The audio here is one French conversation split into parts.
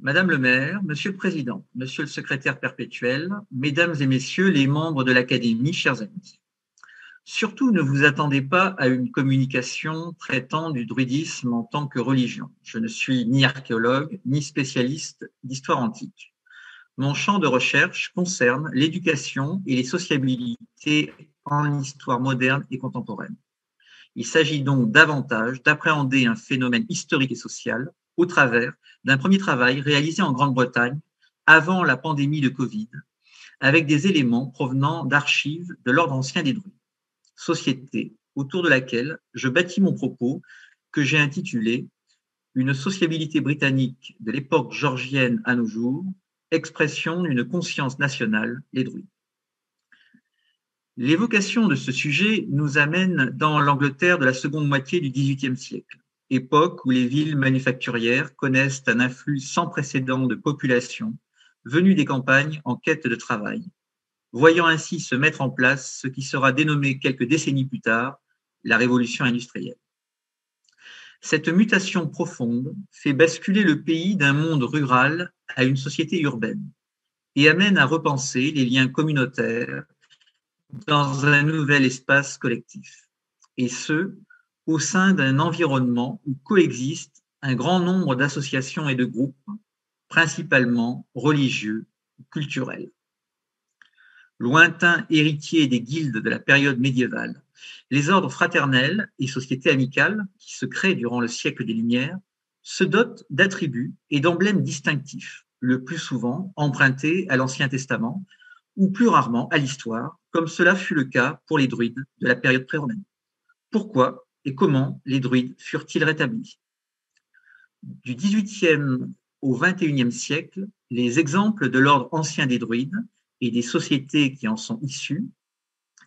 Madame le maire, monsieur le président, monsieur le secrétaire perpétuel, mesdames et messieurs les membres de l'Académie, chers amis. Surtout ne vous attendez pas à une communication traitant du druidisme en tant que religion. Je ne suis ni archéologue, ni spécialiste d'histoire antique. Mon champ de recherche concerne l'éducation et les sociabilités en histoire moderne et contemporaine. Il s'agit donc davantage d'appréhender un phénomène historique et social au travers d'un premier travail réalisé en Grande-Bretagne avant la pandémie de Covid, avec des éléments provenant d'archives de l'Ordre ancien des Druides, société autour de laquelle je bâtis mon propos que j'ai intitulé « Une sociabilité britannique de l'époque georgienne à nos jours, expression d'une conscience nationale, les Druides ». L'évocation de ce sujet nous amène dans l'Angleterre de la seconde moitié du XVIIIe siècle, époque où les villes manufacturières connaissent un afflux sans précédent de population venue des campagnes en quête de travail, voyant ainsi se mettre en place ce qui sera dénommé quelques décennies plus tard la révolution industrielle. Cette mutation profonde fait basculer le pays d'un monde rural à une société urbaine et amène à repenser les liens communautaires dans un nouvel espace collectif, et ce, au sein d'un environnement où coexistent un grand nombre d'associations et de groupes, principalement religieux ou culturels. Lointains héritiers des guildes de la période médiévale, les ordres fraternels et sociétés amicales, qui se créent durant le siècle des Lumières, se dotent d'attributs et d'emblèmes distinctifs, le plus souvent empruntés à l'Ancien Testament, ou plus rarement à l'histoire, comme cela fut le cas pour les druides de la période pré-romaine. Pourquoi et comment les druides furent-ils rétablis? Du XVIIIe au XXIe siècle, les exemples de l'ordre ancien des druides et des sociétés qui en sont issues,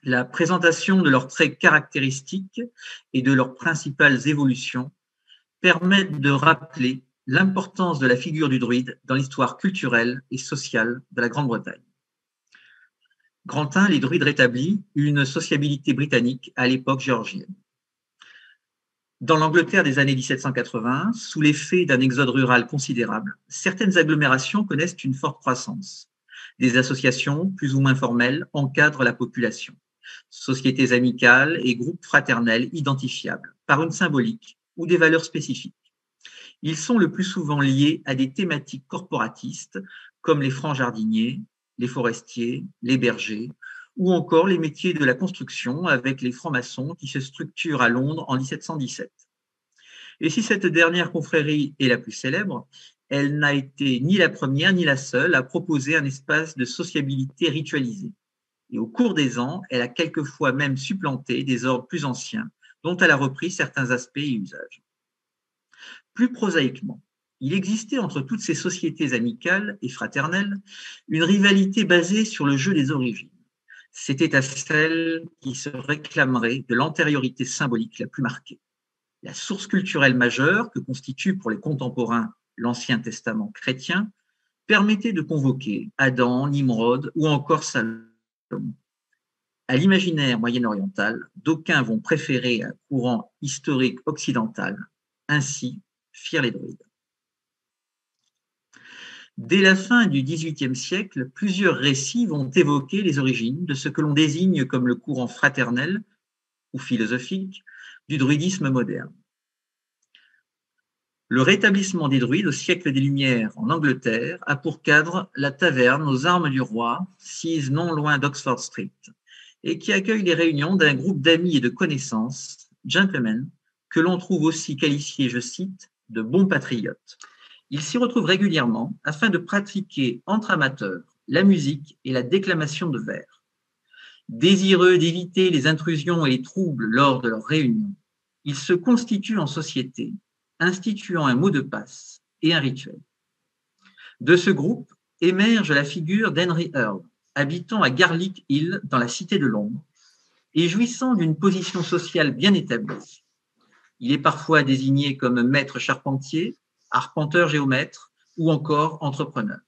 la présentation de leurs traits caractéristiques et de leurs principales évolutions permettent de rappeler l'importance de la figure du druide dans l'histoire culturelle et sociale de la Grande-Bretagne. Grand 1, les druides rétablis, une sociabilité britannique à l'époque géorgienne. Dans l'Angleterre des années 1780, sous l'effet d'un exode rural considérable, certaines agglomérations connaissent une forte croissance. Des associations, plus ou moins formelles, encadrent la population. Sociétés amicales et groupes fraternels identifiables par une symbolique ou des valeurs spécifiques. Ils sont le plus souvent liés à des thématiques corporatistes comme les francs jardiniers, les forestiers, les bergers, ou encore les métiers de la construction avec les francs-maçons qui se structurent à Londres en 1717. Et si cette dernière confrérie est la plus célèbre, elle n'a été ni la première ni la seule à proposer un espace de sociabilité ritualisé. Et au cours des ans, elle a quelquefois même supplanté des ordres plus anciens dont elle a repris certains aspects et usages. Plus prosaïquement, il existait entre toutes ces sociétés amicales et fraternelles une rivalité basée sur le jeu des origines. C'était à celle qui se réclamerait de l'antériorité symbolique la plus marquée. La source culturelle majeure que constitue pour les contemporains l'Ancien Testament chrétien permettait de convoquer Adam, Nimrod ou encore Salomon. À l'imaginaire moyen-oriental, d'aucuns vont préférer un courant historique occidental. Ainsi firent les druides. Dès la fin du XVIIIe siècle, plusieurs récits vont évoquer les origines de ce que l'on désigne comme le courant fraternel ou philosophique du druidisme moderne. Le rétablissement des druides au siècle des Lumières en Angleterre a pour cadre la taverne aux Armes du Roi, sise non loin d'Oxford Street, et qui accueille les réunions d'un groupe d'amis et de connaissances, gentlemen, que l'on trouve aussi qualifiés, je cite, de bons patriotes. Ils s'y retrouvent régulièrement afin de pratiquer entre amateurs la musique et la déclamation de vers. Désireux d'éviter les intrusions et les troubles lors de leurs réunions, ils se constituent en société, instituant un mot de passe et un rituel. De ce groupe émerge la figure d'Henry Earl, habitant à Garlick Hill dans la Cité de Londres et jouissant d'une position sociale bien établie. Il est parfois désigné comme maître charpentier, arpenteur géomètre ou encore entrepreneur.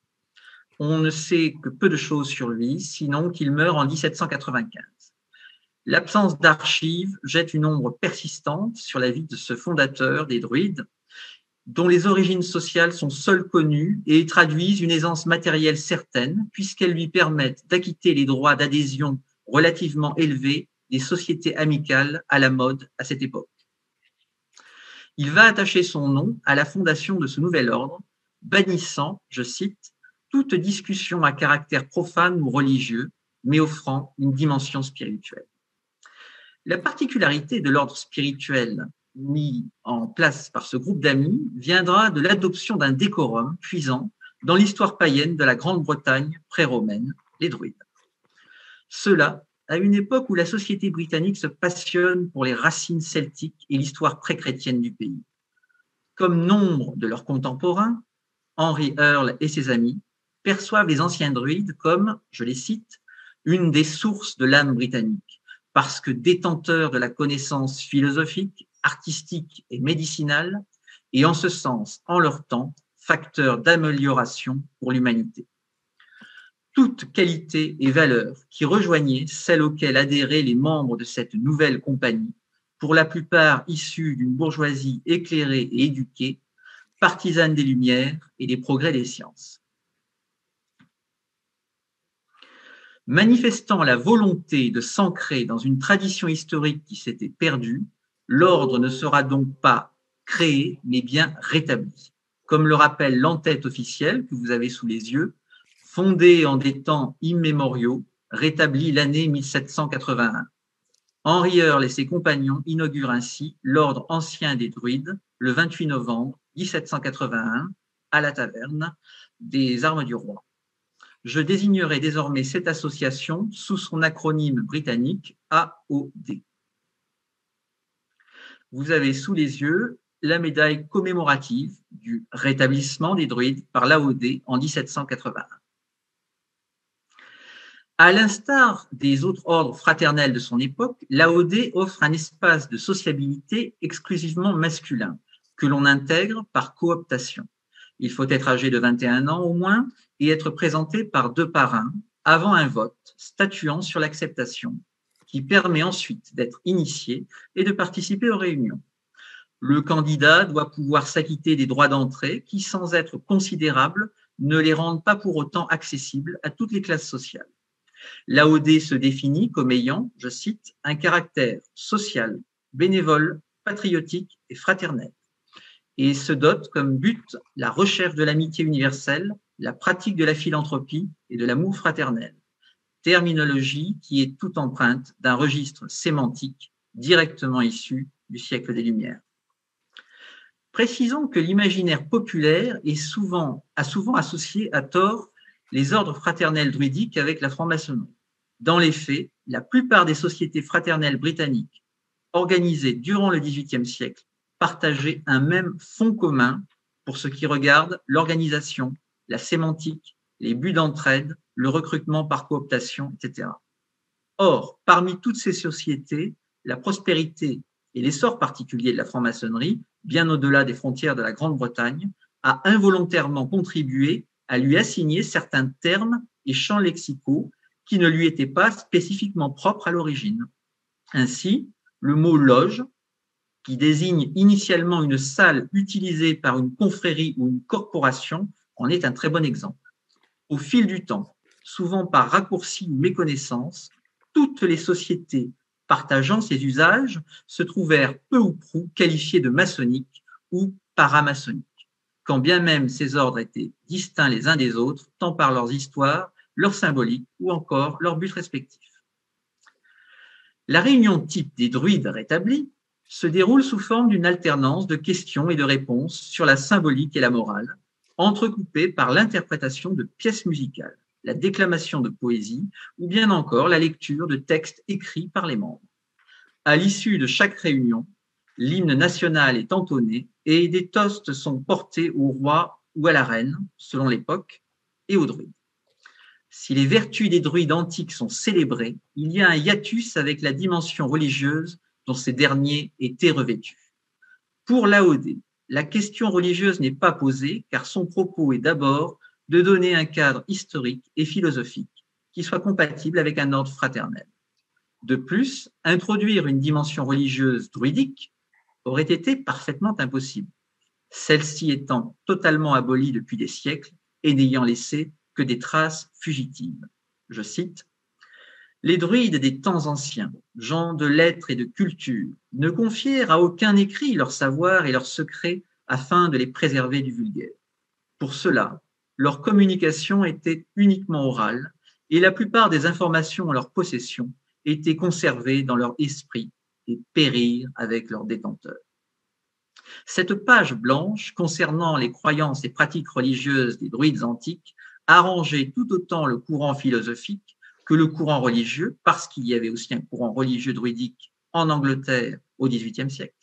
On ne sait que peu de choses sur lui, sinon qu'il meurt en 1795. L'absence d'archives jette une ombre persistante sur la vie de ce fondateur des druides dont les origines sociales sont seules connues et traduisent une aisance matérielle certaine, puisqu'elles lui permettent d'acquitter les droits d'adhésion relativement élevés des sociétés amicales à la mode à cette époque. Il va attacher son nom à la fondation de ce nouvel ordre, bannissant, je cite, toute discussion à caractère profane ou religieux, mais offrant une dimension spirituelle. La particularité de l'ordre spirituel mis en place par ce groupe d'amis viendra de l'adoption d'un décorum puisant dans l'histoire païenne de la Grande-Bretagne pré-romaine, les druides. Cela à une époque où la société britannique se passionne pour les racines celtiques et l'histoire pré-chrétienne du pays. Comme nombre de leurs contemporains, Henry Earle et ses amis perçoivent les anciens druides comme, je les cite, une des sources de l'âme britannique, parce que détenteurs de la connaissance philosophique, artistique et médicinale, et en ce sens, en leur temps, facteurs d'amélioration pour l'humanité. Toutes qualités et valeurs qui rejoignaient celles auxquelles adhéraient les membres de cette nouvelle compagnie, pour la plupart issus d'une bourgeoisie éclairée et éduquée, partisane des Lumières et des progrès des sciences. Manifestant la volonté de s'ancrer dans une tradition historique qui s'était perdue, l'ordre ne sera donc pas créé, mais bien rétabli. Comme le rappelle l'entête officielle que vous avez sous les yeux, fondé en des temps immémoriaux, rétabli l'année 1781. Henry Earle et ses compagnons inaugurent ainsi l'ordre ancien des druides le 28 novembre 1781 à la taverne des Armes du Roi. Je désignerai désormais cette association sous son acronyme britannique AOD. Vous avez sous les yeux la médaille commémorative du rétablissement des druides par l'AOD en 1781. À l'instar des autres ordres fraternels de son époque, l'AOD offre un espace de sociabilité exclusivement masculin, que l'on intègre par cooptation. Il faut être âgé de 21 ans au moins et être présenté par 2 parrains avant un vote statuant sur l'acceptation, qui permet ensuite d'être initié et de participer aux réunions. Le candidat doit pouvoir s'acquitter des droits d'entrée qui, sans être considérables, ne les rendent pas pour autant accessibles à toutes les classes sociales. L'AOD se définit comme ayant, je cite, un caractère social, bénévole, patriotique et fraternel, et se dote comme but la recherche de l'amitié universelle, la pratique de la philanthropie et de l'amour fraternel, terminologie qui est toute empreinte d'un registre sémantique directement issu du siècle des Lumières. Précisons que l'imaginaire populaire a souvent associé à tort les ordres fraternels druidiques avec la franc-maçonnerie. Dans les faits, la plupart des sociétés fraternelles britanniques organisées durant le XVIIIe siècle partageaient un même fond commun pour ce qui regarde l'organisation, la sémantique, les buts d'entraide, le recrutement par cooptation, etc. Or, parmi toutes ces sociétés, la prospérité et l'essor particulier de la franc-maçonnerie, bien au-delà des frontières de la Grande-Bretagne, a involontairement contribué à lui assigner certains termes et champs lexicaux qui ne lui étaient pas spécifiquement propres à l'origine. Ainsi, le mot loge, qui désigne initialement une salle utilisée par une confrérie ou une corporation, en est un très bon exemple. Au fil du temps, souvent par raccourci ou méconnaissance, toutes les sociétés partageant ces usages se trouvèrent peu ou prou qualifiées de maçonniques ou paramaçonniques, quand bien même ces ordres étaient distincts les uns des autres, tant par leurs histoires, leur symbolique ou encore leurs buts respectifs. La réunion type des druides rétablis se déroule sous forme d'une alternance de questions et de réponses sur la symbolique et la morale, entrecoupées par l'interprétation de pièces musicales, la déclamation de poésie ou bien encore la lecture de textes écrits par les membres. À l'issue de chaque réunion, l'hymne national est entonné et des toasts sont portés au roi ou à la reine, selon l'époque, et aux druides. Si les vertus des druides antiques sont célébrées, il y a un hiatus avec la dimension religieuse dont ces derniers étaient revêtus. Pour l'AOD, la question religieuse n'est pas posée car son propos est d'abord de donner un cadre historique et philosophique qui soit compatible avec un ordre fraternel. De plus, introduire une dimension religieuse druidique aurait été parfaitement impossible. celle-ci étant totalement abolie depuis des siècles et n'ayant laissé que des traces fugitives. Je cite: les druides des temps anciens, gens de lettres et de culture, ne confièrent à aucun écrit leur savoir et leurs secrets afin de les préserver du vulgaire. Pour cela, leur communication était uniquement orale et la plupart des informations en leur possession étaient conservées dans leur esprit et périrent avec leurs détenteurs. Cette page blanche concernant les croyances et pratiques religieuses des druides antiques arrangeait tout autant le courant philosophique que le courant religieux, parce qu'il y avait aussi un courant religieux druidique en Angleterre au XVIIIe siècle.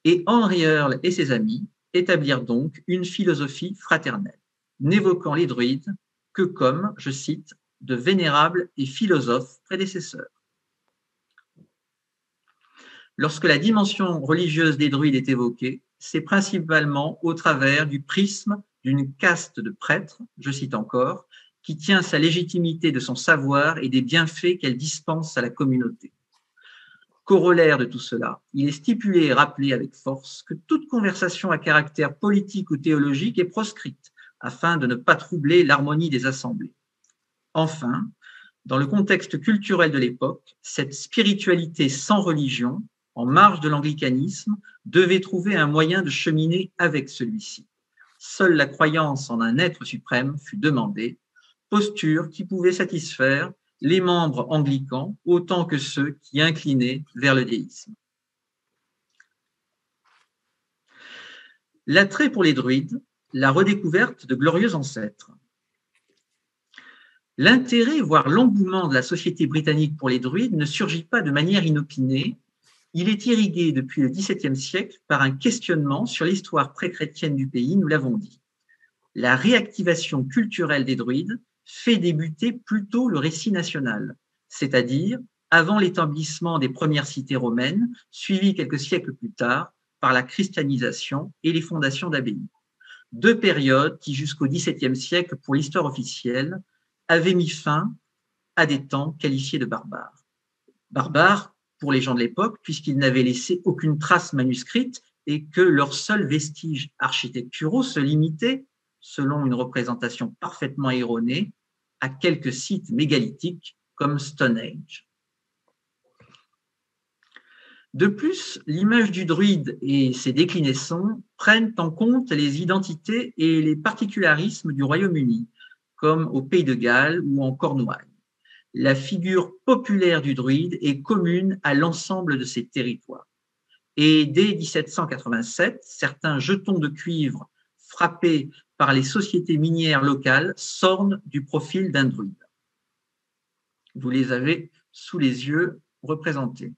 Et Henry Earle et ses amis établirent donc une philosophie fraternelle, n'évoquant les druides que comme, je cite, de vénérables et philosophes prédécesseurs. Lorsque la dimension religieuse des druides est évoquée, c'est principalement au travers du prisme d'une caste de prêtres, je cite encore, qui tient sa légitimité de son savoir et des bienfaits qu'elle dispense à la communauté. Corollaire de tout cela, il est stipulé et rappelé avec force que toute conversation à caractère politique ou théologique est proscrite, afin de ne pas troubler l'harmonie des assemblées. Enfin, dans le contexte culturel de l'époque, cette spiritualité sans religion, en marge de l'anglicanisme, devait trouver un moyen de cheminer avec celui-ci. Seule la croyance en un être suprême fut demandée, posture qui pouvait satisfaire les membres anglicans autant que ceux qui inclinaient vers le déisme. L'attrait pour les druides, la redécouverte de glorieux ancêtres. L'intérêt, voire l'engouement de la société britannique pour les druides ne surgit pas de manière inopinée. Il est irrigué depuis le XVIIe siècle par un questionnement sur l'histoire pré-chrétienne du pays, nous l'avons dit. La réactivation culturelle des druides fait débuter plutôt le récit national, c'est-à-dire avant l'établissement des premières cités romaines, suivi quelques siècles plus tard par la christianisation et les fondations d'abbayes. Deux périodes qui, jusqu'au XVIIe siècle, pour l'histoire officielle, avaient mis fin à des temps qualifiés de barbares. Barbares pour les gens de l'époque, puisqu'ils n'avaient laissé aucune trace manuscrite et que leurs seuls vestiges architecturaux se limitaient, selon une représentation parfaitement erronée, à quelques sites mégalithiques comme Stonehenge. De plus, l'image du druide et ses déclinaisons prennent en compte les identités et les particularismes du Royaume-Uni, comme au Pays de Galles ou en Cornouailles. La figure populaire du druide est commune à l'ensemble de ces territoires. Et dès 1787, certains jetons de cuivre frappés par les sociétés minières locales s'ornent du profil d'un druide. Vous les avez sous les yeux représentés.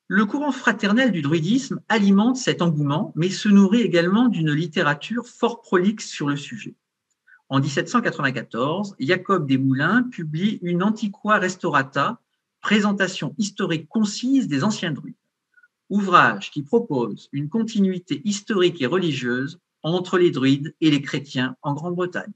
Le courant fraternel du druidisme alimente cet engouement, mais se nourrit également d'une littérature fort prolixe sur le sujet. En 1794, Jacob Desmoulins publie une Antiqua Restaurata, présentation historique concise des anciens druides, ouvrage qui propose une continuité historique et religieuse entre les druides et les chrétiens en Grande-Bretagne.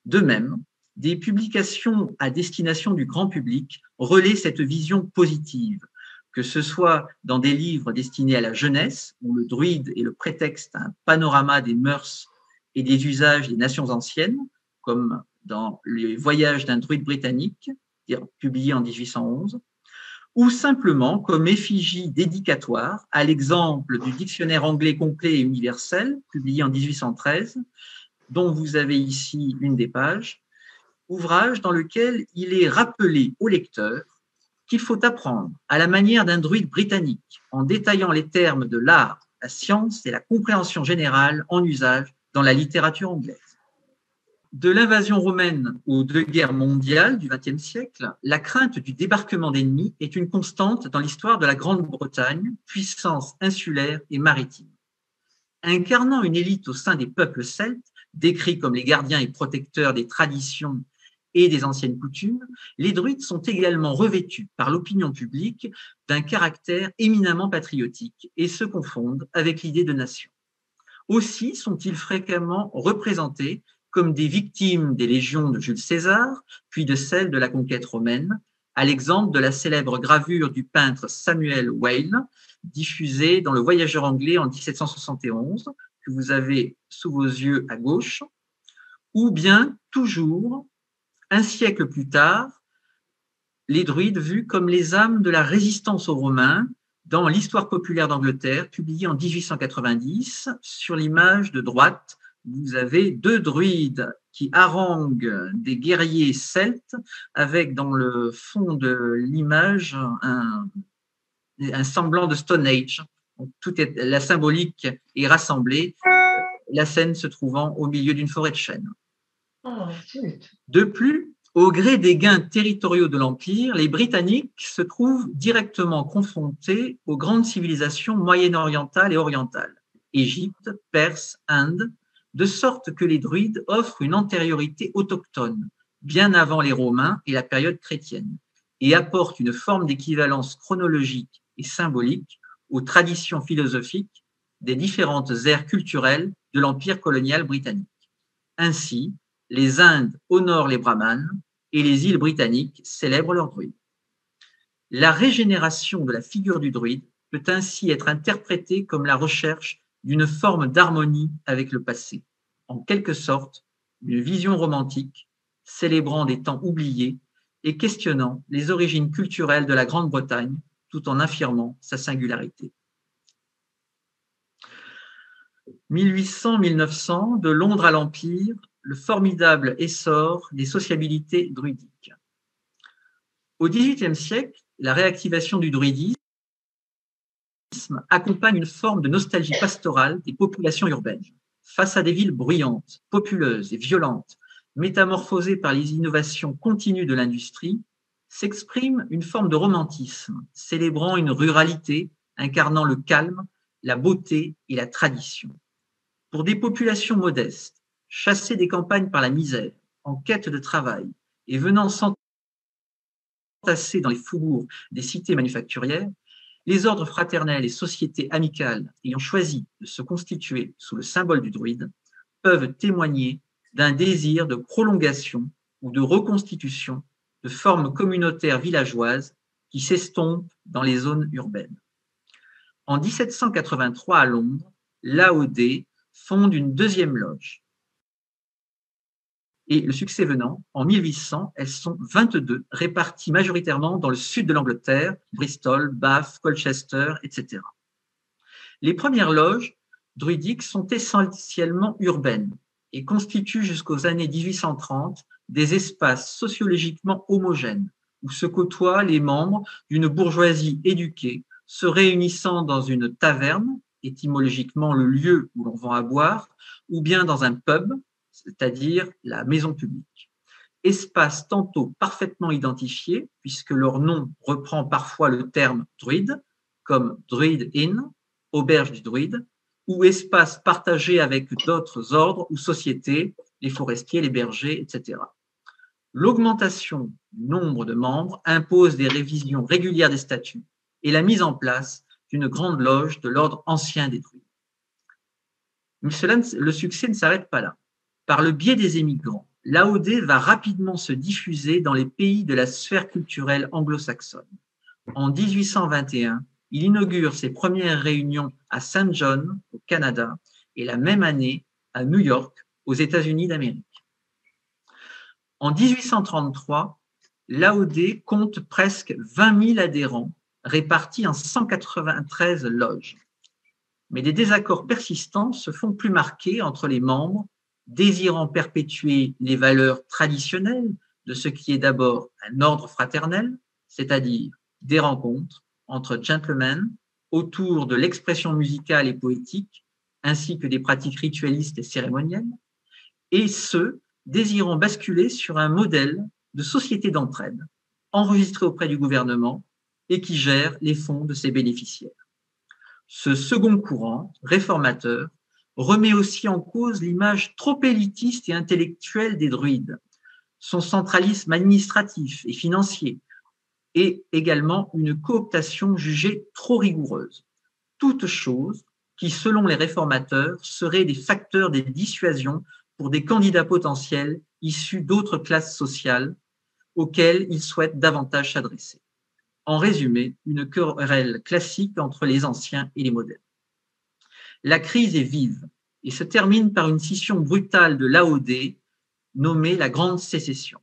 De même, des publications à destination du grand public relaient cette vision positive, que ce soit dans des livres destinés à la jeunesse, où le druide est le prétexte à un panorama des mœurs et des usages des nations anciennes, comme dans Les Voyages d'un druide britannique, publié en 1811, ou simplement comme effigie dédicatoire, à l'exemple du Dictionnaire anglais complet et universel, publié en 1813, dont vous avez ici une des pages, ouvrage dans lequel il est rappelé au lecteur qu'il faut apprendre à la manière d'un druide britannique, en détaillant les termes de l'art, la science et la compréhension générale en usage dans la littérature anglaise. De l'invasion romaine aux deux guerres mondiales du XXe siècle, la crainte du débarquement d'ennemis est une constante dans l'histoire de la Grande-Bretagne, puissance insulaire et maritime. Incarnant une élite au sein des peuples celtes, décrits comme les gardiens et protecteurs des traditions et des anciennes coutumes, les druides sont également revêtus par l'opinion publique d'un caractère éminemment patriotique et se confondent avec l'idée de nation. Aussi sont-ils fréquemment représentés comme des victimes des légions de Jules César, puis de celles de la conquête romaine, à l'exemple de la célèbre gravure du peintre Samuel Whale, diffusée dans Le Voyageur anglais en 1771, que vous avez sous vos yeux à gauche, ou bien toujours, un siècle plus tard, les druides vus comme les âmes de la résistance aux Romains dans l'Histoire populaire d'Angleterre, publiée en 1890. Sur l'image de droite, vous avez deux druides qui haranguent des guerriers celtes avec dans le fond de l'image un semblant de Stone Age. La symbolique est rassemblée, la scène se trouvant au milieu d'une forêt de chênes. De plus, au gré des gains territoriaux de l'Empire, les Britanniques se trouvent directement confrontés aux grandes civilisations moyen-orientales et orientales, Égypte, Perse, Inde, de sorte que les druides offrent une antériorité autochtone, bien avant les Romains et la période chrétienne, et apportent une forme d'équivalence chronologique et symbolique aux traditions philosophiques des différentes aires culturelles de l'Empire colonial britannique. Ainsi, les Indes honorent les brahmanes et les îles britanniques célèbrent leurs druides. La régénération de la figure du druide peut ainsi être interprétée comme la recherche d'une forme d'harmonie avec le passé, en quelque sorte une vision romantique célébrant des temps oubliés et questionnant les origines culturelles de la Grande-Bretagne tout en affirmant sa singularité. 1800-1900, de Londres à l'Empire, le formidable essor des sociabilités druidiques. Au XVIIIe siècle, la réactivation du druidisme accompagne une forme de nostalgie pastorale des populations urbaines. Face à des villes bruyantes, populeuses et violentes, métamorphosées par les innovations continues de l'industrie, s'exprime une forme de romantisme, célébrant une ruralité incarnant le calme, la beauté et la tradition. Pour des populations modestes, chassées des campagnes par la misère, en quête de travail et venant s'entasser dans les faubourgs des cités manufacturières, les ordres fraternels et sociétés amicales ayant choisi de se constituer sous le symbole du druide peuvent témoigner d'un désir de prolongation ou de reconstitution de formes communautaires villageoises qui s'estompent dans les zones urbaines. En 1783 à Londres, l'AOD fonde une deuxième loge. Et le succès venant, en 1800, elles sont 22, réparties majoritairement dans le sud de l'Angleterre, Bristol, Bath, Colchester, etc. Les premières loges druidiques sont essentiellement urbaines et constituent jusqu'aux années 1830 des espaces sociologiquement homogènes où se côtoient les membres d'une bourgeoisie éduquée se réunissant dans une taverne, étymologiquement le lieu où l'on vend à boire, ou bien dans un pub, c'est-à-dire la maison publique. Espace tantôt parfaitement identifiés, puisque leur nom reprend parfois le terme druide, comme Druid Inn, auberge du druide, ou espace partagé avec d'autres ordres ou sociétés, les forestiers, les bergers, etc. L'augmentation du nombre de membres impose des révisions régulières des statuts et la mise en place d'une grande loge de l'ordre ancien des druides. Mais le succès ne s'arrête pas là. Par le biais des émigrants, l'AOD va rapidement se diffuser dans les pays de la sphère culturelle anglo-saxonne. En 1821, il inaugure ses premières réunions à St. John, au Canada, et la même année à New York, aux États-Unis d'Amérique. En 1833, l'AOD compte presque 20 000 adhérents répartis en 193 loges. Mais des désaccords persistants se font plus marqués entre les membres, désirant perpétuer les valeurs traditionnelles de ce qui est d'abord un ordre fraternel, c'est-à-dire des rencontres entre gentlemen autour de l'expression musicale et poétique, ainsi que des pratiques ritualistes et cérémonielles, et ceux désirant basculer sur un modèle de société d'entraide, enregistré auprès du gouvernement et qui gère les fonds de ses bénéficiaires. Ce second courant, réformateur, remet aussi en cause l'image trop élitiste et intellectuelle des druides, son centralisme administratif et financier, et également une cooptation jugée trop rigoureuse. Toutes choses qui, selon les réformateurs, seraient des facteurs de dissuasion pour des candidats potentiels issus d'autres classes sociales, auxquels ils souhaitent davantage s'adresser. En résumé, une querelle classique entre les anciens et les modernes. La crise est vive et se termine par une scission brutale de l'AOD nommée la Grande Sécession.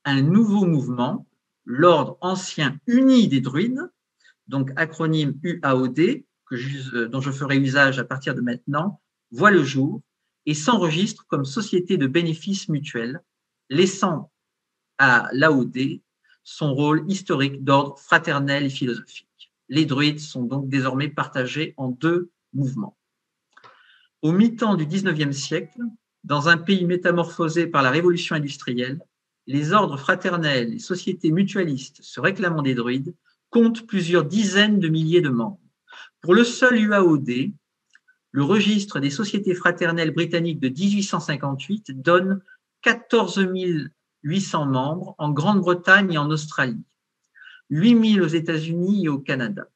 Un nouveau mouvement, l'Ordre ancien uni des druides, donc acronyme UAOD, dont je ferai usage à partir de maintenant, voit le jour et s'enregistre comme société de bénéfices mutuels, laissant à l'AOD son rôle historique d'ordre fraternel et philosophique. Les druides sont donc désormais partagés en deux mouvements. Au mi-temps du XIXe siècle, dans un pays métamorphosé par la révolution industrielle, les ordres fraternels et sociétés mutualistes se réclamant des druides comptent plusieurs dizaines de milliers de membres. Pour le seul UAOD, le registre des sociétés fraternelles britanniques de 1858 donne 14 800 membres en Grande-Bretagne et en Australie, 8 000 aux États-Unis et au Canada.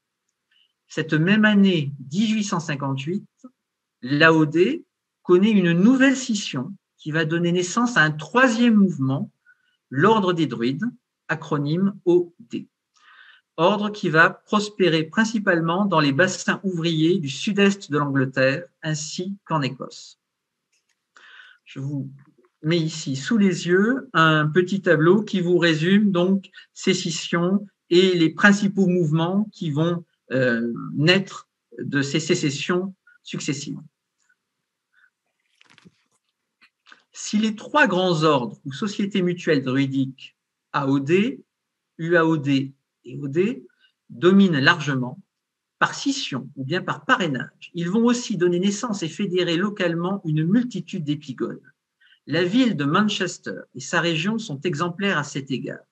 Cette même année 1858, l'AOD connaît une nouvelle scission qui va donner naissance à un troisième mouvement, l'Ordre des druides, acronyme OD. Ordre qui va prospérer principalement dans les bassins ouvriers du sud-est de l'Angleterre ainsi qu'en Écosse. Je vous mets ici sous les yeux un petit tableau qui vous résume donc ces scissions et les principaux mouvements qui vont naître de ces sécessions successives. Si les trois grands ordres ou sociétés mutuelles druidiques AOD, UAOD et OD dominent largement, par scission ou bien par parrainage, ils vont aussi donner naissance et fédérer localement une multitude d'épigones. La ville de Manchester et sa région sont exemplaires à cet égard.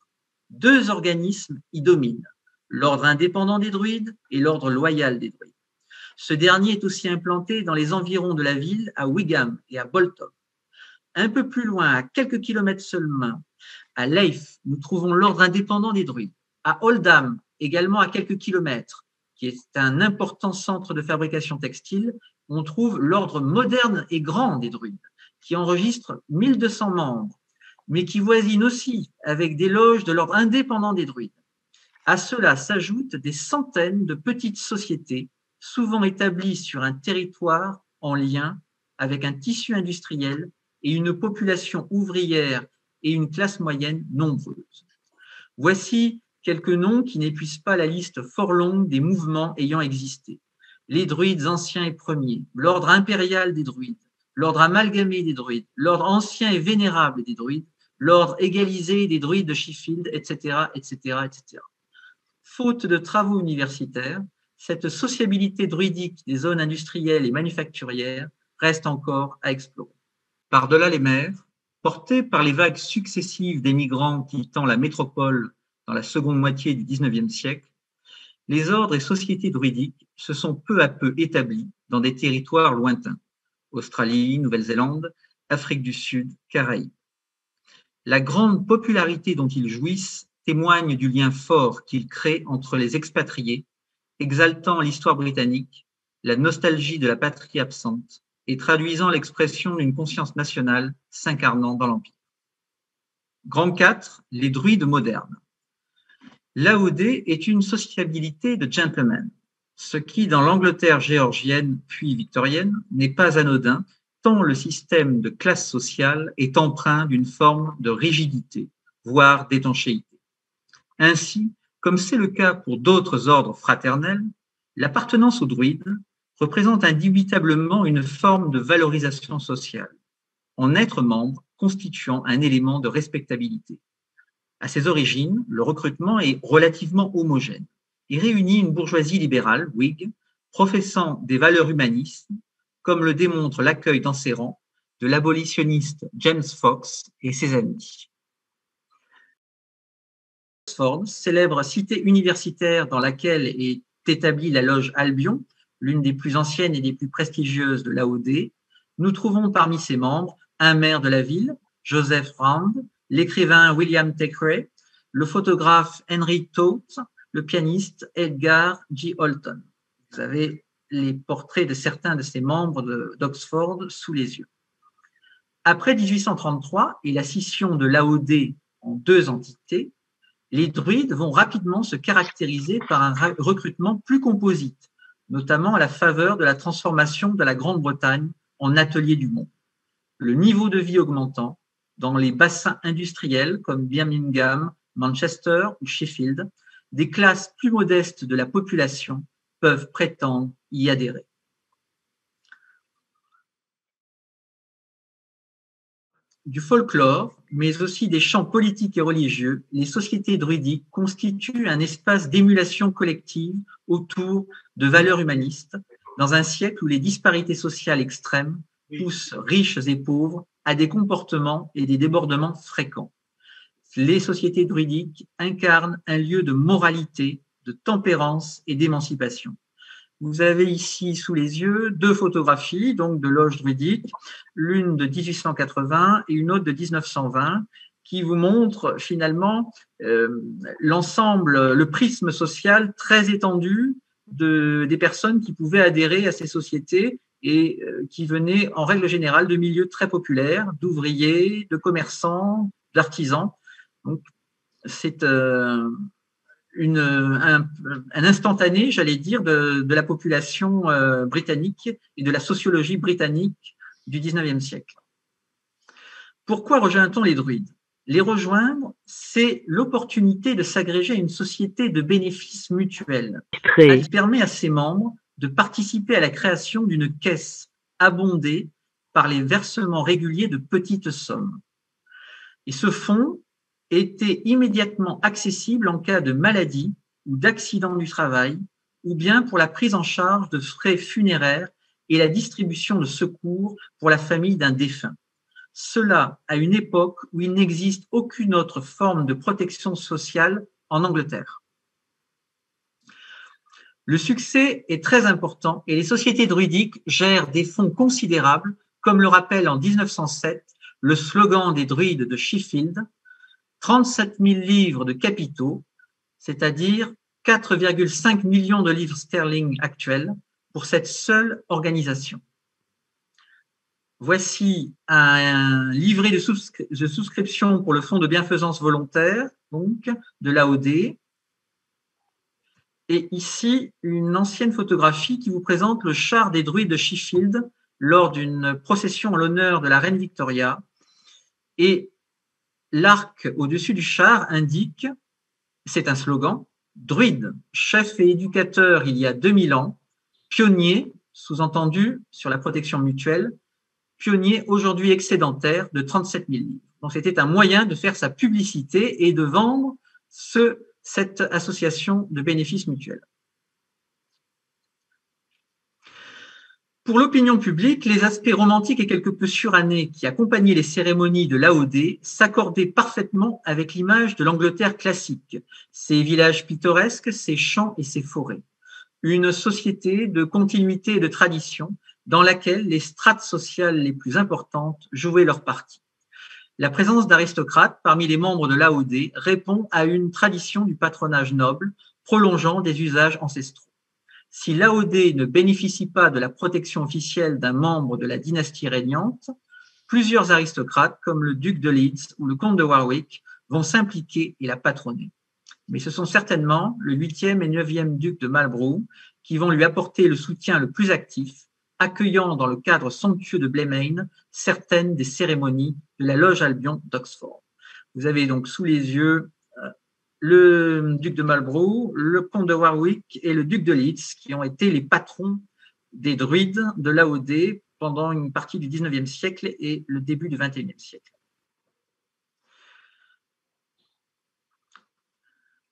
Deux organismes y dominent, l'ordre indépendant des druides et l'ordre loyal des druides. Ce dernier est aussi implanté dans les environs de la ville, à Wigan et à Bolton. Un peu plus loin, à quelques kilomètres seulement, à Leith, nous trouvons l'ordre indépendant des druides. À Oldham, également à quelques kilomètres, qui est un important centre de fabrication textile, on trouve l'ordre moderne et grand des druides, qui enregistre 1200 membres, mais qui voisine aussi avec des loges de l'ordre indépendant des druides. À cela s'ajoutent des centaines de petites sociétés, souvent établies sur un territoire en lien avec un tissu industriel et une population ouvrière et une classe moyenne nombreuse. Voici quelques noms qui n'épuisent pas la liste fort longue des mouvements ayant existé. Les druides anciens et premiers, l'ordre impérial des druides, l'ordre amalgamé des druides, l'ordre ancien et vénérable des druides, l'ordre égalisé des druides de Sheffield, etc., etc., etc. Faute de travaux universitaires, cette sociabilité druidique des zones industrielles et manufacturières reste encore à explorer. Par-delà les mers, portés par les vagues successives des migrants quittant la métropole dans la seconde moitié du XIXe siècle, les ordres et sociétés druidiques se sont peu à peu établis dans des territoires lointains, Australie, Nouvelle-Zélande, Afrique du Sud, Caraïbes. La grande popularité dont ils jouissent témoigne du lien fort qu'ils créent entre les expatriés, exaltant l'histoire britannique, la nostalgie de la patrie absente et traduisant l'expression d'une conscience nationale s'incarnant dans l'Empire. Grand 4, les druides modernes. L'AOD est une sociabilité de gentlemen, ce qui, dans l'Angleterre géorgienne puis victorienne, n'est pas anodin, tant le système de classe sociale est empreint d'une forme de rigidité, voire d'étanchéité. Ainsi, comme c'est le cas pour d'autres ordres fraternels, l'appartenance aux druides représente indubitablement une forme de valorisation sociale, en être membre constituant un élément de respectabilité. À ses origines, le recrutement est relativement homogène et réunit une bourgeoisie libérale, Whig, professant des valeurs humanistes, comme le démontre l'accueil dans ses rangs de l'abolitionniste James Fox et ses amis. Oxford, célèbre cité universitaire dans laquelle est établie la loge Albion, l'une des plus anciennes et des plus prestigieuses de l'AOD, nous trouvons parmi ses membres un maire de la ville, Joseph Round, l'écrivain William Thackeray, le photographe Henry Toth, le pianiste Edgar G. Holton. Vous avez les portraits de certains de ces membres d'Oxford sous les yeux. Après 1833 et la scission de l'AOD en deux entités, les druides vont rapidement se caractériser par un recrutement plus composite, notamment à la faveur de la transformation de la Grande-Bretagne en atelier du monde. Le niveau de vie augmentant, dans les bassins industriels comme Birmingham, Manchester ou Sheffield, des classes plus modestes de la population peuvent prétendre y adhérer. Du folklore, mais aussi des chants politiques et religieux, les sociétés druidiques constituent un espace d'émulation collective autour de valeurs humanistes, dans un siècle où les disparités sociales extrêmes poussent riches et pauvres à des comportements et des débordements fréquents. Les sociétés druidiques incarnent un lieu de moralité, de tempérance et d'émancipation. Vous avez ici sous les yeux deux photographies donc de loges druidiques, l'une de 1880 et une autre de 1920, qui vous montrent finalement l'ensemble, le prisme social très étendu des personnes qui pouvaient adhérer à ces sociétés et qui venaient en règle générale de milieux très populaires, d'ouvriers, de commerçants, d'artisans. Donc c'est un instantané, j'allais dire, de la population britannique et de la sociologie britannique du 19e siècle. Pourquoi rejoint-on les druides? Les rejoindre, c'est l'opportunité de s'agréger à une société de bénéfices mutuels. Elle permet à ses membres de participer à la création d'une caisse abondée par les versements réguliers de petites sommes. Et ce fonds était immédiatement accessible en cas de maladie ou d'accident du travail, ou bien pour la prise en charge de frais funéraires et la distribution de secours pour la famille d'un défunt. Cela à une époque où il n'existe aucune autre forme de protection sociale en Angleterre. Le succès est très important et les sociétés druidiques gèrent des fonds considérables, comme le rappelle en 1907 le slogan des druides de Sheffield, 37 000 livres de capitaux, c'est-à-dire 4,5 millions de livres sterling actuels pour cette seule organisation. Voici un livret de souscription pour le fonds de bienfaisance volontaire, donc de l'AOD. Et ici, une ancienne photographie qui vous présente le char des druides de Sheffield lors d'une procession en l'honneur de la reine Victoria. Et l'arc au-dessus du char indique, c'est un slogan, druide, chef et éducateur il y a 2000 ans, pionnier, sous-entendu sur la protection mutuelle, pionnier aujourd'hui excédentaire de 37 000 livres. Donc c'était un moyen de faire sa publicité et de vendre cette association de bénéfices mutuels. Pour l'opinion publique, les aspects romantiques et quelque peu surannés qui accompagnaient les cérémonies de l'AOD s'accordaient parfaitement avec l'image de l'Angleterre classique, ses villages pittoresques, ses champs et ses forêts. Une société de continuité et de tradition dans laquelle les strates sociales les plus importantes jouaient leur partie. La présence d'aristocrates parmi les membres de l'AOD répond à une tradition du patronage noble prolongeant des usages ancestraux. Si l'AOD ne bénéficie pas de la protection officielle d'un membre de la dynastie régnante, plusieurs aristocrates, comme le duc de Leeds ou le comte de Warwick, vont s'impliquer et la patronner. Mais ce sont certainement le 8e et 9e duc de Marlborough qui vont lui apporter le soutien le plus actif, accueillant dans le cadre somptueux de Blenheim certaines des cérémonies de la loge Albion d'Oxford. Vous avez donc sous les yeux le duc de Marlborough, le comte de Warwick et le duc de Leeds, qui ont été les patrons des druides de l'AOD pendant une partie du 19e siècle et le début du 21e siècle.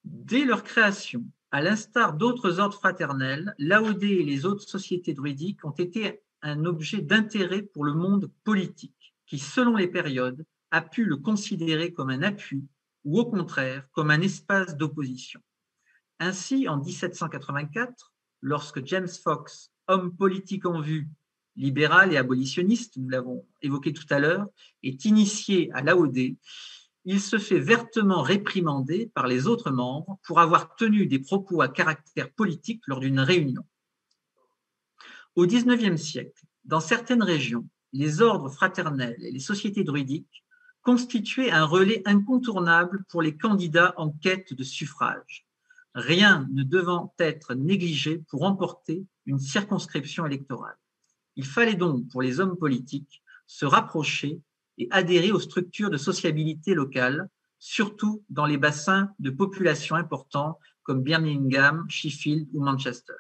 Dès leur création, à l'instar d'autres ordres fraternels, l'AOD et les autres sociétés druidiques ont été un objet d'intérêt pour le monde politique, qui, selon les périodes, a pu le considérer comme un appui ou au contraire comme un espace d'opposition. Ainsi, en 1784, lorsque James Fox, homme politique en vue, libéral et abolitionniste, nous l'avons évoqué tout à l'heure, est initié à l'AOD, il se fait vertement réprimander par les autres membres pour avoir tenu des propos à caractère politique lors d'une réunion. Au XIXe siècle, dans certaines régions, les ordres fraternels et les sociétés druidiques constituait un relais incontournable pour les candidats en quête de suffrage, rien ne devant être négligé pour remporter une circonscription électorale. Il fallait donc, pour les hommes politiques, se rapprocher et adhérer aux structures de sociabilité locales, surtout dans les bassins de population importants comme Birmingham, Sheffield ou Manchester.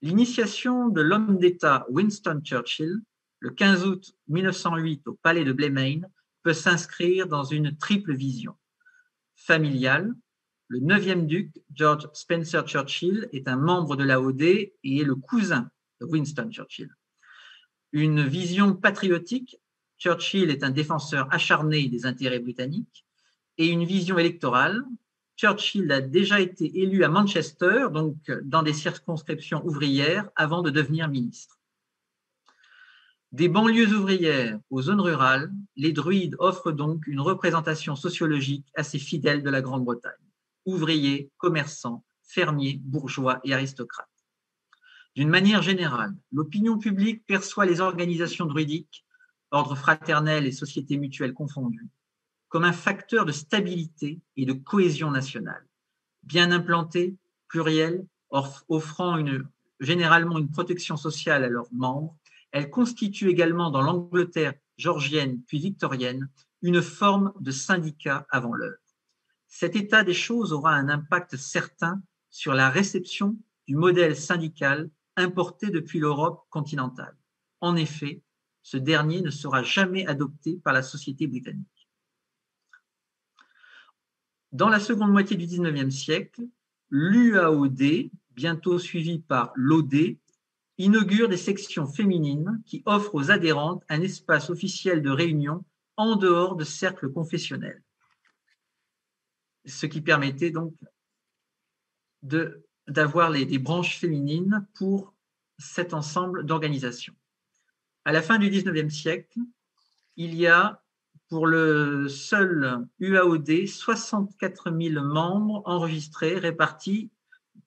L'initiation de l'homme d'État Winston Churchill, le 15 août 1908 au palais de Blenheim, peut s'inscrire dans une triple vision. Familiale, le 9e duc, George Spencer Churchill, est un membre de l'AOD et est le cousin de Winston Churchill. Une vision patriotique, Churchill est un défenseur acharné des intérêts britanniques, et une vision électorale, Churchill a déjà été élu à Manchester, donc dans des circonscriptions ouvrières, avant de devenir ministre. Des banlieues ouvrières aux zones rurales, les druides offrent donc une représentation sociologique assez fidèle de la Grande-Bretagne. Ouvriers, commerçants, fermiers, bourgeois et aristocrates. D'une manière générale, l'opinion publique perçoit les organisations druidiques, ordres fraternels et sociétés mutuelles confondues, comme un facteur de stabilité et de cohésion nationale. Bien implantées, plurielles, offrant généralement une protection sociale à leurs membres, elles constituent également dans l'Angleterre georgienne puis victorienne une forme de syndicat avant l'heure. Cet état des choses aura un impact certain sur la réception du modèle syndical importé depuis l'Europe continentale. En effet, ce dernier ne sera jamais adopté par la société britannique. Dans la seconde moitié du XIXe siècle, l'UAOD, bientôt suivi par l'OD, inaugure des sections féminines qui offrent aux adhérentes un espace officiel de réunion en dehors de cercles confessionnels, ce qui permettait donc d'avoir des branches féminines pour cet ensemble d'organisations. À la fin du XIXe siècle, il y a pour le seul UAOD 64 000 membres enregistrés répartis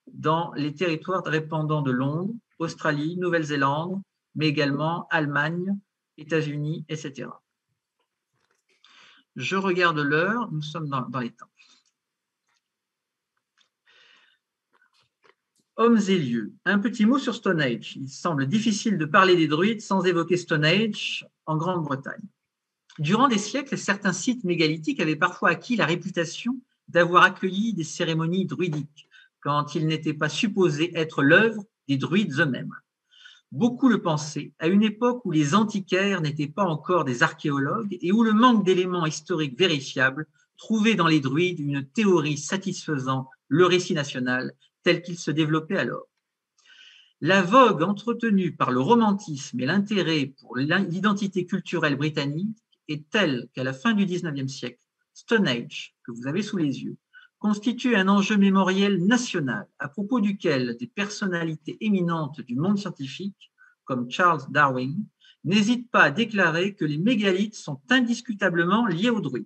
dans les territoires dépendants de Londres, Australie, Nouvelle-Zélande, mais également Allemagne, États-Unis, etc. Je regarde l'heure, nous sommes dans les temps. Hommes et lieux. Un petit mot sur Stone Age. Il semble difficile de parler des druides sans évoquer Stone Age en Grande-Bretagne. Durant des siècles, certains sites mégalithiques avaient parfois acquis la réputation d'avoir accueilli des cérémonies druidiques, quand ils n'étaient pas supposés être l'œuvre des druides eux-mêmes. Beaucoup le pensaient à une époque où les antiquaires n'étaient pas encore des archéologues et où le manque d'éléments historiques vérifiables trouvait dans les druides une théorie satisfaisant le récit national tel qu'il se développait alors. La vogue entretenue par le romantisme et l'intérêt pour l'identité culturelle britannique est telle qu'à la fin du XIXe siècle, Stone Age, que vous avez sous les yeux, constitue un enjeu mémoriel national à propos duquel des personnalités éminentes du monde scientifique, comme Charles Darwin, n'hésitent pas à déclarer que les mégalithes sont indiscutablement liés aux druides.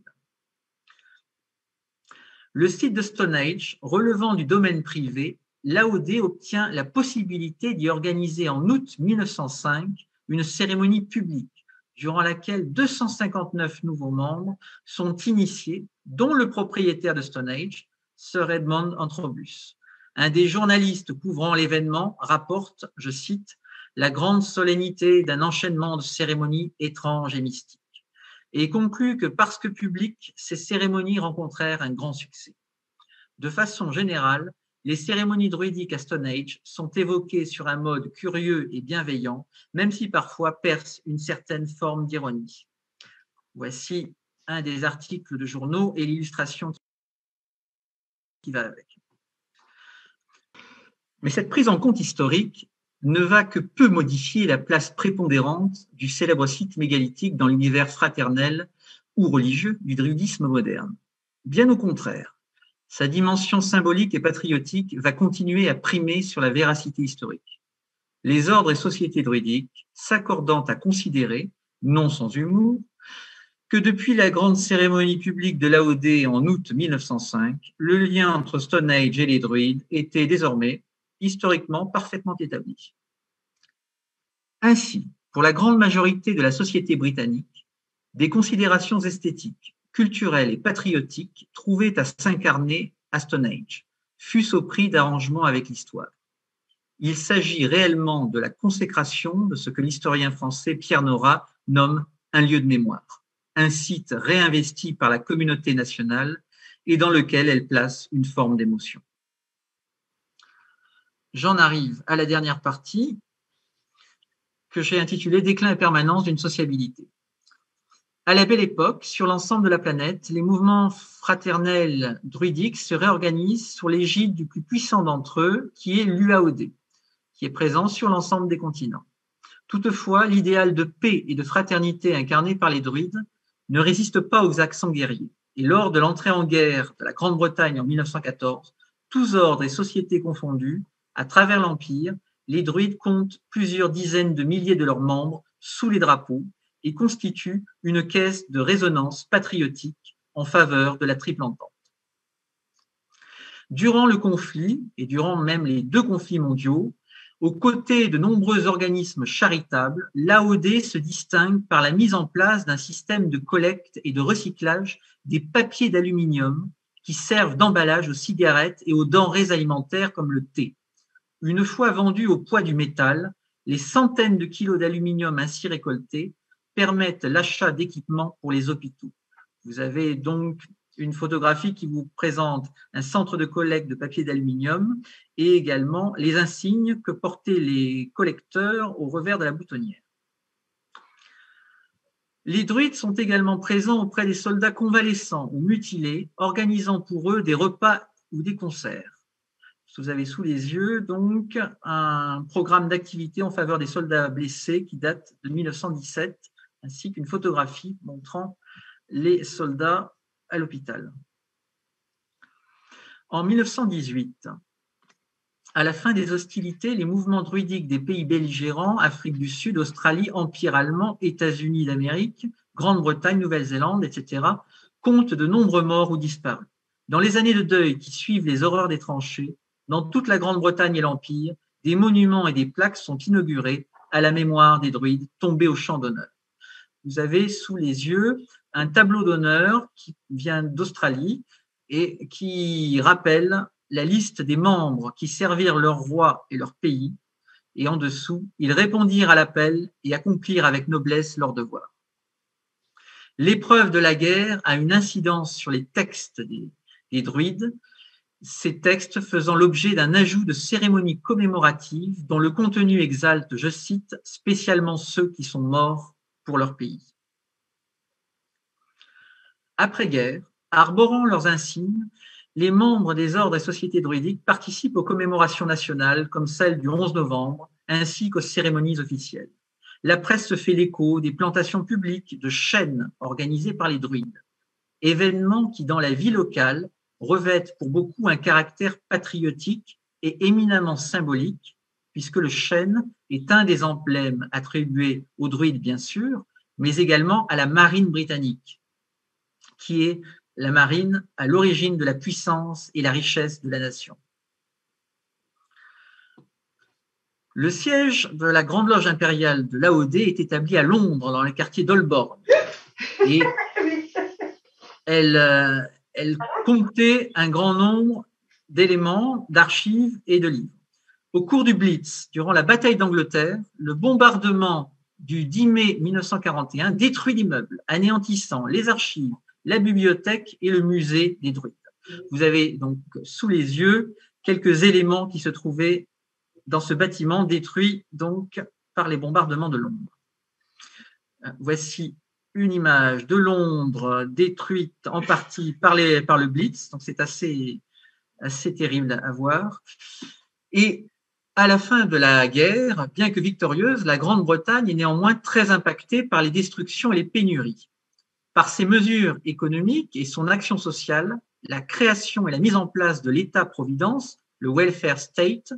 Le site de Stone Age, relevant du domaine privé, l'AOD obtient la possibilité d'y organiser en août 1905 une cérémonie publique durant laquelle 259 nouveaux membres sont initiés, dont le propriétaire de Stone Age, Sir Edmond Antrobus. Un des journalistes couvrant l'événement rapporte, je cite, « la grande solennité d'un enchaînement de cérémonies étranges et mystiques », et conclut que parce que publiques, ces cérémonies rencontrèrent un grand succès. De façon générale, les cérémonies druidiques à Stone Age sont évoquées sur un mode curieux et bienveillant, même si parfois percent une certaine forme d'ironie. Voici un des articles de journaux et l'illustration qui va avec. Mais cette prise en compte historique ne va que peu modifier la place prépondérante du célèbre site mégalithique dans l'univers fraternel ou religieux du druidisme moderne. Bien au contraire, sa dimension symbolique et patriotique va continuer à primer sur la véracité historique. Les ordres et sociétés druidiques s'accordant à considérer, non sans humour, que depuis la grande cérémonie publique de l'AOD en août 1905, le lien entre Stone Age et les druides était désormais historiquement parfaitement établi. Ainsi, pour la grande majorité de la société britannique, Des considérations esthétiques, culturelles et patriotiques trouvaient à s'incarner à Stone Age, fût-ce au prix d'arrangements avec l'histoire. Il s'agit réellement de la consécration de ce que l'historien français Pierre Nora nomme un lieu de mémoire, un site réinvesti par la communauté nationale et dans lequel elle place une forme d'émotion. J'en arrive à la dernière partie que j'ai intitulée « Déclin et permanence d'une sociabilité ». À la Belle Époque, sur l'ensemble de la planète, les mouvements fraternels druidiques se réorganisent sous l'égide du plus puissant d'entre eux, qui est l'UAOD, qui est présent sur l'ensemble des continents. Toutefois, l'idéal de paix et de fraternité incarné par les druides ne résiste pas aux accents guerriers. Et lors de l'entrée en guerre de la Grande-Bretagne en 1914, tous ordres et sociétés confondus, à travers l'Empire, les druides comptent plusieurs dizaines de milliers de leurs membres sous les drapeaux et constituent une caisse de résonance patriotique en faveur de la Triple Entente. Durant le conflit, et durant même les 2 conflits mondiaux, aux côtés de nombreux organismes charitables, l'AOD se distingue par la mise en place d'un système de collecte et de recyclage des papiers d'aluminium qui servent d'emballage aux cigarettes et aux denrées alimentaires comme le thé. Une fois vendus au poids du métal, les centaines de kilos d'aluminium ainsi récoltés permettent l'achat d'équipements pour les hôpitaux. Vous avez donc une photographie qui vous présente un centre de collecte de papier d'aluminium et également les insignes que portaient les collecteurs au revers de la boutonnière. Les druides sont également présents auprès des soldats convalescents ou mutilés, organisant pour eux des repas ou des concerts. Vous avez sous les yeux donc un programme d'activité en faveur des soldats blessés qui date de 1917, ainsi qu'une photographie montrant les soldats à l'hôpital. En 1918, à la fin des hostilités, les mouvements druidiques des pays belligérants, Afrique du Sud, Australie, Empire allemand, États-Unis d'Amérique, Grande-Bretagne, Nouvelle-Zélande, etc., comptent de nombreux morts ou disparus. Dans les années de deuil qui suivent les horreurs des tranchées, dans toute la Grande-Bretagne et l'Empire, des monuments et des plaques sont inaugurés à la mémoire des druides tombés au champ d'honneur. Vous avez sous les yeux un tableau d'honneur qui vient d'Australie et qui rappelle la liste des membres qui servirent leur roi et leur pays. Et en dessous, ils répondirent à l'appel et accomplirent avec noblesse leur devoir. L'épreuve de la guerre a une incidence sur les textes des druides, ces textes faisant l'objet d'un ajout de cérémonies commémoratives dont le contenu exalte, je cite, spécialement ceux qui sont morts pour leur pays. Après-guerre, arborant leurs insignes, les membres des ordres et sociétés druidiques participent aux commémorations nationales comme celle du 11 novembre, ainsi qu'aux cérémonies officielles. La presse se fait l'écho des plantations publiques de chênes organisées par les druides, événements qui, dans la vie locale, revêtent pour beaucoup un caractère patriotique et éminemment symbolique, puisque le chêne est un des emblèmes attribués aux druides, bien sûr, mais également à la marine britannique, qui est la marine à l'origine de la puissance et la richesse de la nation. Le siège de la Grande Loge impériale de l'AOD est établi à Londres, dans le quartier d'Holborn. Et elle comptait un grand nombre d'éléments, d'archives et de livres. Au cours du Blitz, durant la bataille d'Angleterre, le bombardement du 10 mai 1941 détruit l'immeuble, anéantissant les archives, la bibliothèque et le musée des druides. Vous avez donc sous les yeux quelques éléments qui se trouvaient dans ce bâtiment détruit donc par les bombardements de Londres. Voici une image de Londres détruite en partie par le Blitz, donc c'est assez terrible à voir. Et à la fin de la guerre, bien que victorieuse, la Grande-Bretagne est néanmoins très impactée par les destructions et les pénuries. Par ses mesures économiques et son action sociale, la création et la mise en place de l'État-providence, le welfare state,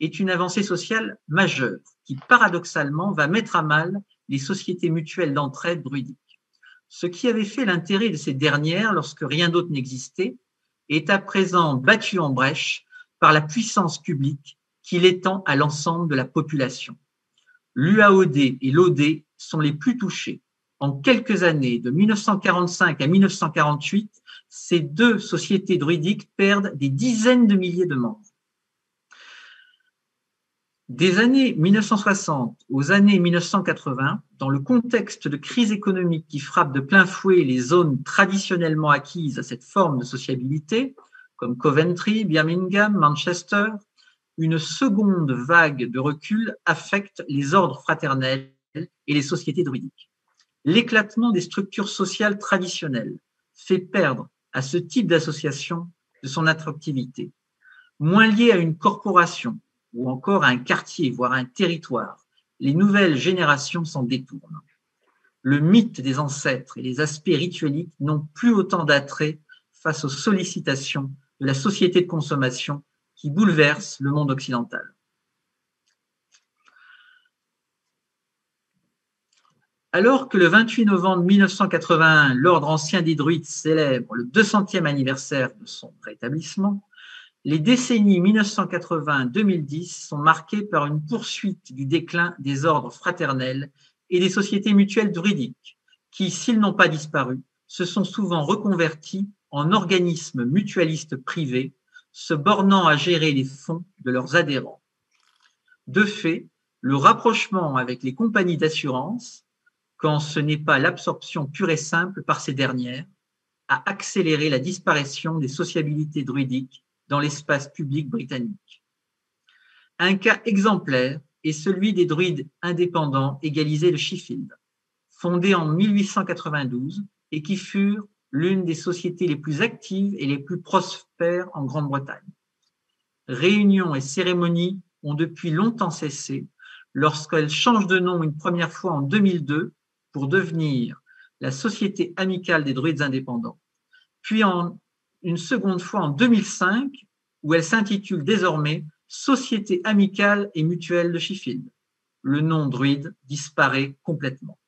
est une avancée sociale majeure qui, paradoxalement, va mettre à mal les sociétés mutuelles d'entraide druidiques. Ce qui avait fait l'intérêt de ces dernières lorsque rien d'autre n'existait est à présent battu en brèche par la puissance publique qui l'étend à l'ensemble de la population. L'UAOD et l'OD sont les plus touchés. En quelques années, de 1945 à 1948, ces deux sociétés druidiques perdent des dizaines de milliers de membres. Des années 1960 aux années 1980, dans le contexte de crise économique qui frappe de plein fouet les zones traditionnellement acquises à cette forme de sociabilité, comme Coventry, Birmingham, Manchester, une seconde vague de recul affecte les ordres fraternels et les sociétés druidiques. L'éclatement des structures sociales traditionnelles fait perdre à ce type d'association de son attractivité. Moins lié à une corporation ou encore à un quartier, voire à un territoire, les nouvelles générations s'en détournent. Le mythe des ancêtres et les aspects ritueliques n'ont plus autant d'attrait face aux sollicitations de la société de consommation qui bouleverse le monde occidental. Alors que le 28 novembre 1981, l'Ordre ancien des Druides célèbre le 200e anniversaire de son rétablissement, les décennies 1980-2010 sont marquées par une poursuite du déclin des ordres fraternels et des sociétés mutuelles druidiques, qui, s'ils n'ont pas disparu, se sont souvent reconvertis en organismes mutualistes privés, se bornant à gérer les fonds de leurs adhérents. De fait, le rapprochement avec les compagnies d'assurance, quand ce n'est pas l'absorption pure et simple par ces dernières, a accéléré la disparition des sociabilités druidiques dans l'espace public britannique. Un cas exemplaire est celui des druides indépendants égalisés de Sheffield, fondés en 1892 et qui furent l'une des sociétés les plus actives et les plus prospères en Grande-Bretagne. Réunions et cérémonies ont depuis longtemps cessé lorsqu'elles changent de nom une première fois en 2002 pour devenir la Société amicale des druides indépendants, puis une seconde fois en 2005 où elle s'intitule désormais Société amicale et mutuelle de Sheffield. Le nom druide disparaît complètement.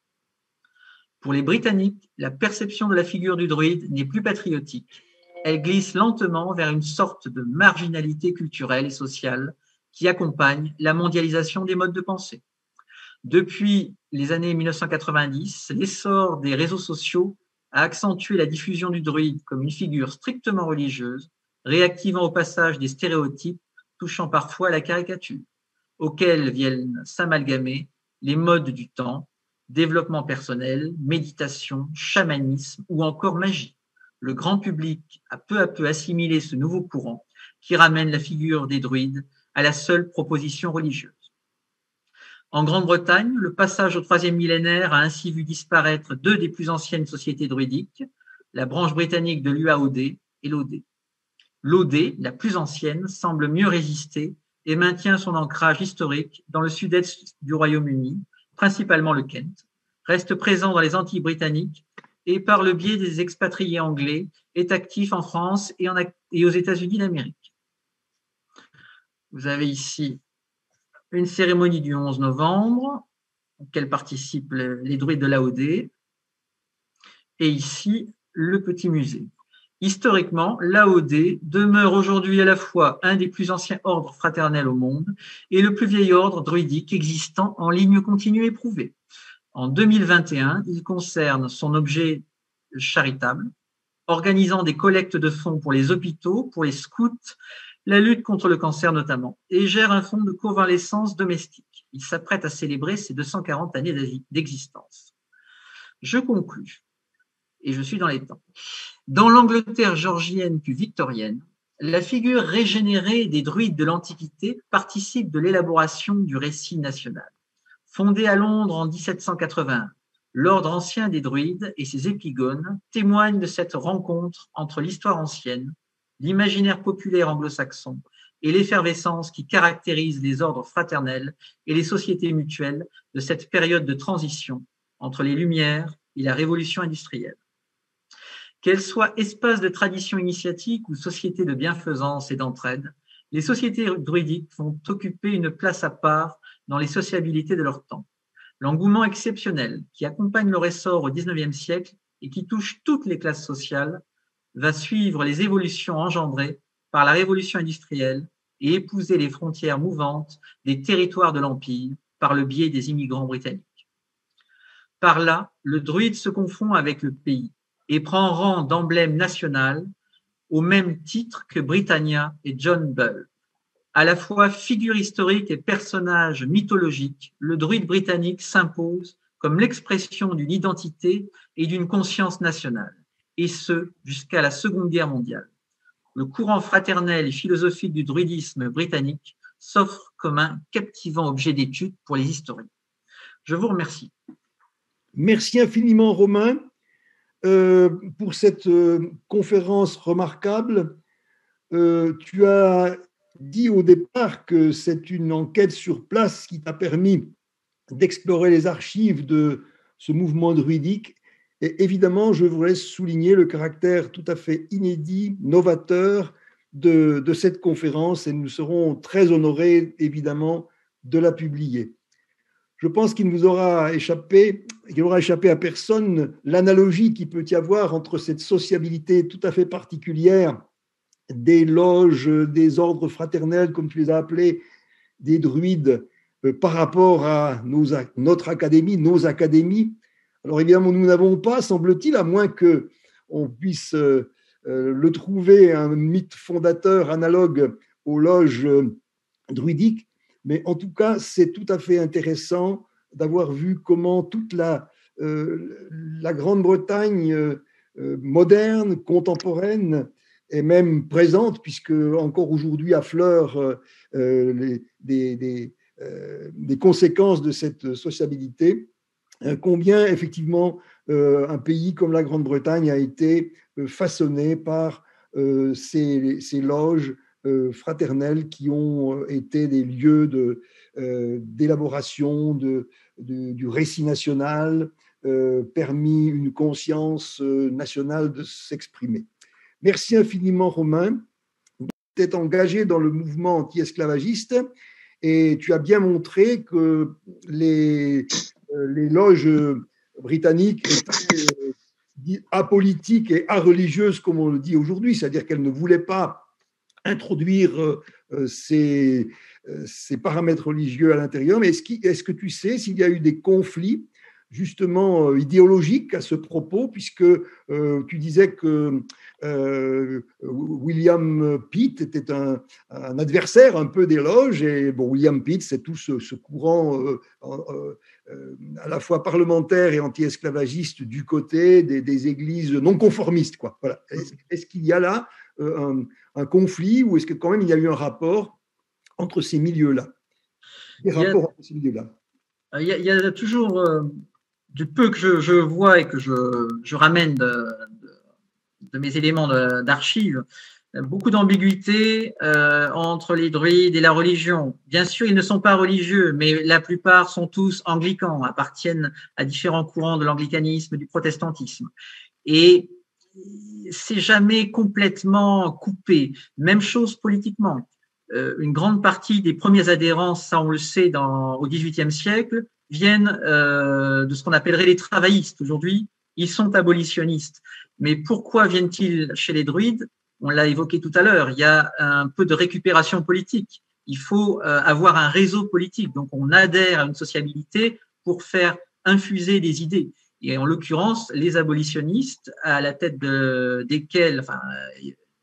Pour les Britanniques, la perception de la figure du druide n'est plus patriotique. Elle glisse lentement vers une sorte de marginalité culturelle et sociale qui accompagne la mondialisation des modes de pensée. Depuis les années 1990, l'essor des réseaux sociaux a accentué la diffusion du druide comme une figure strictement religieuse, réactivant au passage des stéréotypes touchant parfois à la caricature, auxquels viennent s'amalgamer les modes du temps, développement personnel, méditation, chamanisme ou encore magie. Le grand public a peu à peu assimilé ce nouveau courant qui ramène la figure des druides à la seule proposition religieuse. En Grande-Bretagne, le passage au troisième millénaire a ainsi vu disparaître deux des plus anciennes sociétés druidiques, la branche britannique de l'UAOD et l'OD. L'OD, la plus ancienne, semble mieux résister et maintient son ancrage historique dans le sud-est du Royaume-Uni, principalement le Kent, reste présent dans les Antilles britanniques et par le biais des expatriés anglais est actif en France et aux États-Unis d'Amérique. Vous avez ici une cérémonie du 11 novembre, auquel participent les druides de l'AOD, et ici, le petit musée. Historiquement, l'AOD demeure aujourd'hui à la fois un des plus anciens ordres fraternels au monde et le plus vieil ordre druidique existant en ligne continue éprouvée. En 2021, il concerne son objet charitable, organisant des collectes de fonds pour les hôpitaux, pour les scouts, la lutte contre le cancer notamment, et gère un fonds de convalescence domestique. Il s'apprête à célébrer ses 240 années d'existence. Je conclus, et je suis dans les temps. Dans l'Angleterre georgienne puis victorienne, la figure régénérée des druides de l'Antiquité participe de l'élaboration du récit national. Fondé à Londres en 1781, l'ordre ancien des druides et ses épigones témoignent de cette rencontre entre l'histoire ancienne, l'imaginaire populaire anglo-saxon et l'effervescence qui caractérise les ordres fraternels et les sociétés mutuelles de cette période de transition entre les Lumières et la Révolution industrielle. Qu'elles soient espaces de tradition initiatique ou sociétés de bienfaisance et d'entraide, les sociétés druidiques vont occuper une place à part dans les sociabilités de leur temps. L'engouement exceptionnel qui accompagne leur essor au XIXe siècle et qui touche toutes les classes sociales va suivre les évolutions engendrées par la révolution industrielle et épouser les frontières mouvantes des territoires de l'Empire par le biais des immigrants britanniques. Par là, le druide se confond avec le pays et prend rang d'emblème national au même titre que Britannia et John Bull. À la fois figure historique et personnage mythologique, le druide britannique s'impose comme l'expression d'une identité et d'une conscience nationale, et ce jusqu'à la Seconde Guerre mondiale. Le courant fraternel et philosophique du druidisme britannique s'offre comme un captivant objet d'étude pour les historiens. Je vous remercie. Merci infiniment, Romain, pour cette conférence remarquable. Tu as dit au départ que c'est une enquête sur place qui t'a permis d'explorer les archives de ce mouvement druidique. Et évidemment, je voudrais souligner le caractère tout à fait inédit, novateur de cette conférence, et nous serons très honorés, évidemment, de la publier. Je pense qu'il nous aura échappé, à personne l'analogie qu'il peut y avoir entre cette sociabilité tout à fait particulière des loges, des ordres fraternels, comme tu les as appelés, des druides, par rapport à notre académie, nos académies. Alors évidemment, nous n'avons pas, semble-t-il, à moins qu'on puisse le trouver, un mythe fondateur analogue aux loges druidiques, mais en tout cas, c'est tout à fait intéressant d'avoir vu comment toute la Grande-Bretagne moderne, contemporaine, est même présente, puisque encore aujourd'hui affleurent des conséquences de cette sociabilité, combien effectivement un pays comme la Grande-Bretagne a été façonné par ces loges fraternelles qui ont été des lieux d'élaboration du récit national, permis une conscience nationale de s'exprimer. Merci infiniment, Romain. Tu es engagé dans le mouvement anti-esclavagiste et tu as bien montré que les loges britanniques étaient apolitiques et areligieuses, comme on le dit aujourd'hui, c'est-à-dire qu'elles ne voulaient pas introduire ces paramètres religieux à l'intérieur. Mais est-ce que tu sais s'il y a eu des conflits justement idéologique à ce propos, puisque tu disais que William Pitt était un adversaire un peu des loges, et bon, William Pitt, c'est tout ce courant à la fois parlementaire et anti-esclavagiste du côté des églises non conformistes, quoi. Voilà. Est-ce qu'il y a là un conflit, ou est-ce que quand même il y a eu un rapport entre ces milieux-là? Il y a toujours du peu que je vois et que je ramène de mes éléments d'archives, beaucoup d'ambiguïté entre les druides et la religion. Bien sûr, ils ne sont pas religieux, mais la plupart sont tous anglicans, appartiennent à différents courants de l'anglicanisme, du protestantisme. Et c'est jamais complètement coupé. Même chose politiquement. Une grande partie des premières adhérences, ça on le sait, au XVIIIe siècle, viennent de ce qu'on appellerait les travaillistes. Aujourd'hui, ils sont abolitionnistes. Mais pourquoi viennent-ils chez les druides? On l'a évoqué tout à l'heure, il y a un peu de récupération politique. Il faut avoir un réseau politique. Donc, on adhère à une sociabilité pour faire infuser des idées. Et en l'occurrence, les abolitionnistes, à la tête desquels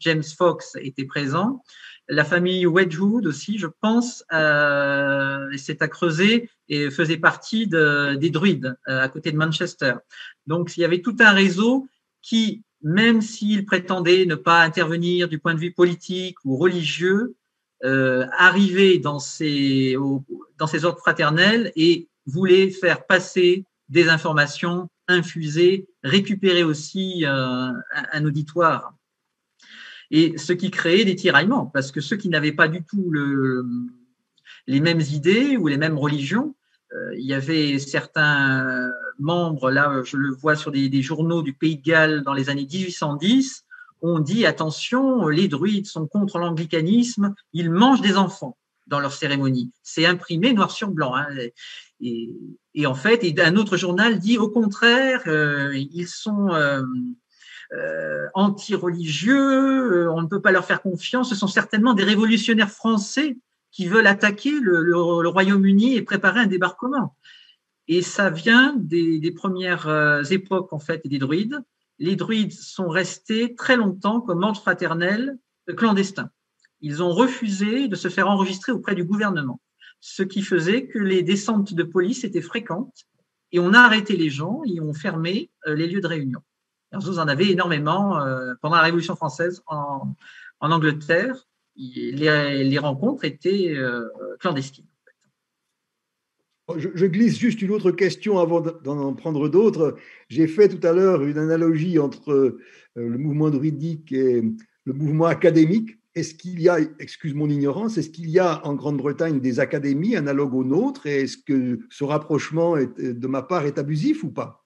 James Fox était présent, la famille Wedgwood aussi, je pense, c'est à creuser et faisait partie des druides à côté de Manchester. Donc, il y avait tout un réseau qui, même s'il prétendait ne pas intervenir du point de vue politique ou religieux, arrivait dans ces ordres fraternels et voulait faire passer des informations, infuser, récupérer aussi un auditoire. Et ce qui créait des tiraillements, parce que ceux qui n'avaient pas du tout les mêmes idées ou les mêmes religions, il y avait certains membres, là je le vois sur des journaux du Pays de Galles dans les années 1810, on dit attention, les druides sont contre l'anglicanisme, ils mangent des enfants dans leurs cérémonies. C'est imprimé noir sur blanc. Hein. Et en fait, un autre journal dit au contraire, ils sont anti-religieux, on ne peut pas leur faire confiance, ce sont certainement des révolutionnaires français qui veulent attaquer le Royaume-Uni et préparer un débarquement. Et ça vient des premières époques, en fait, des druides. Les druides sont restés très longtemps comme ordre fraternel clandestin. Ils ont refusé de se faire enregistrer auprès du gouvernement, ce qui faisait que les descentes de police étaient fréquentes et on a arrêté les gens et on fermé les lieux de réunion. Alors, vous en avez énormément pendant la Révolution française en Angleterre. Les rencontres étaient clandestines. Je glisse juste une autre question avant d'en prendre d'autres. J'ai fait tout à l'heure une analogie entre le mouvement druidique et le mouvement académique. Est-ce qu'il y a, excuse mon ignorance, est-ce qu'il y a en Grande-Bretagne des académies analogues aux nôtres et est-ce que ce rapprochement de ma part est abusif ou pas?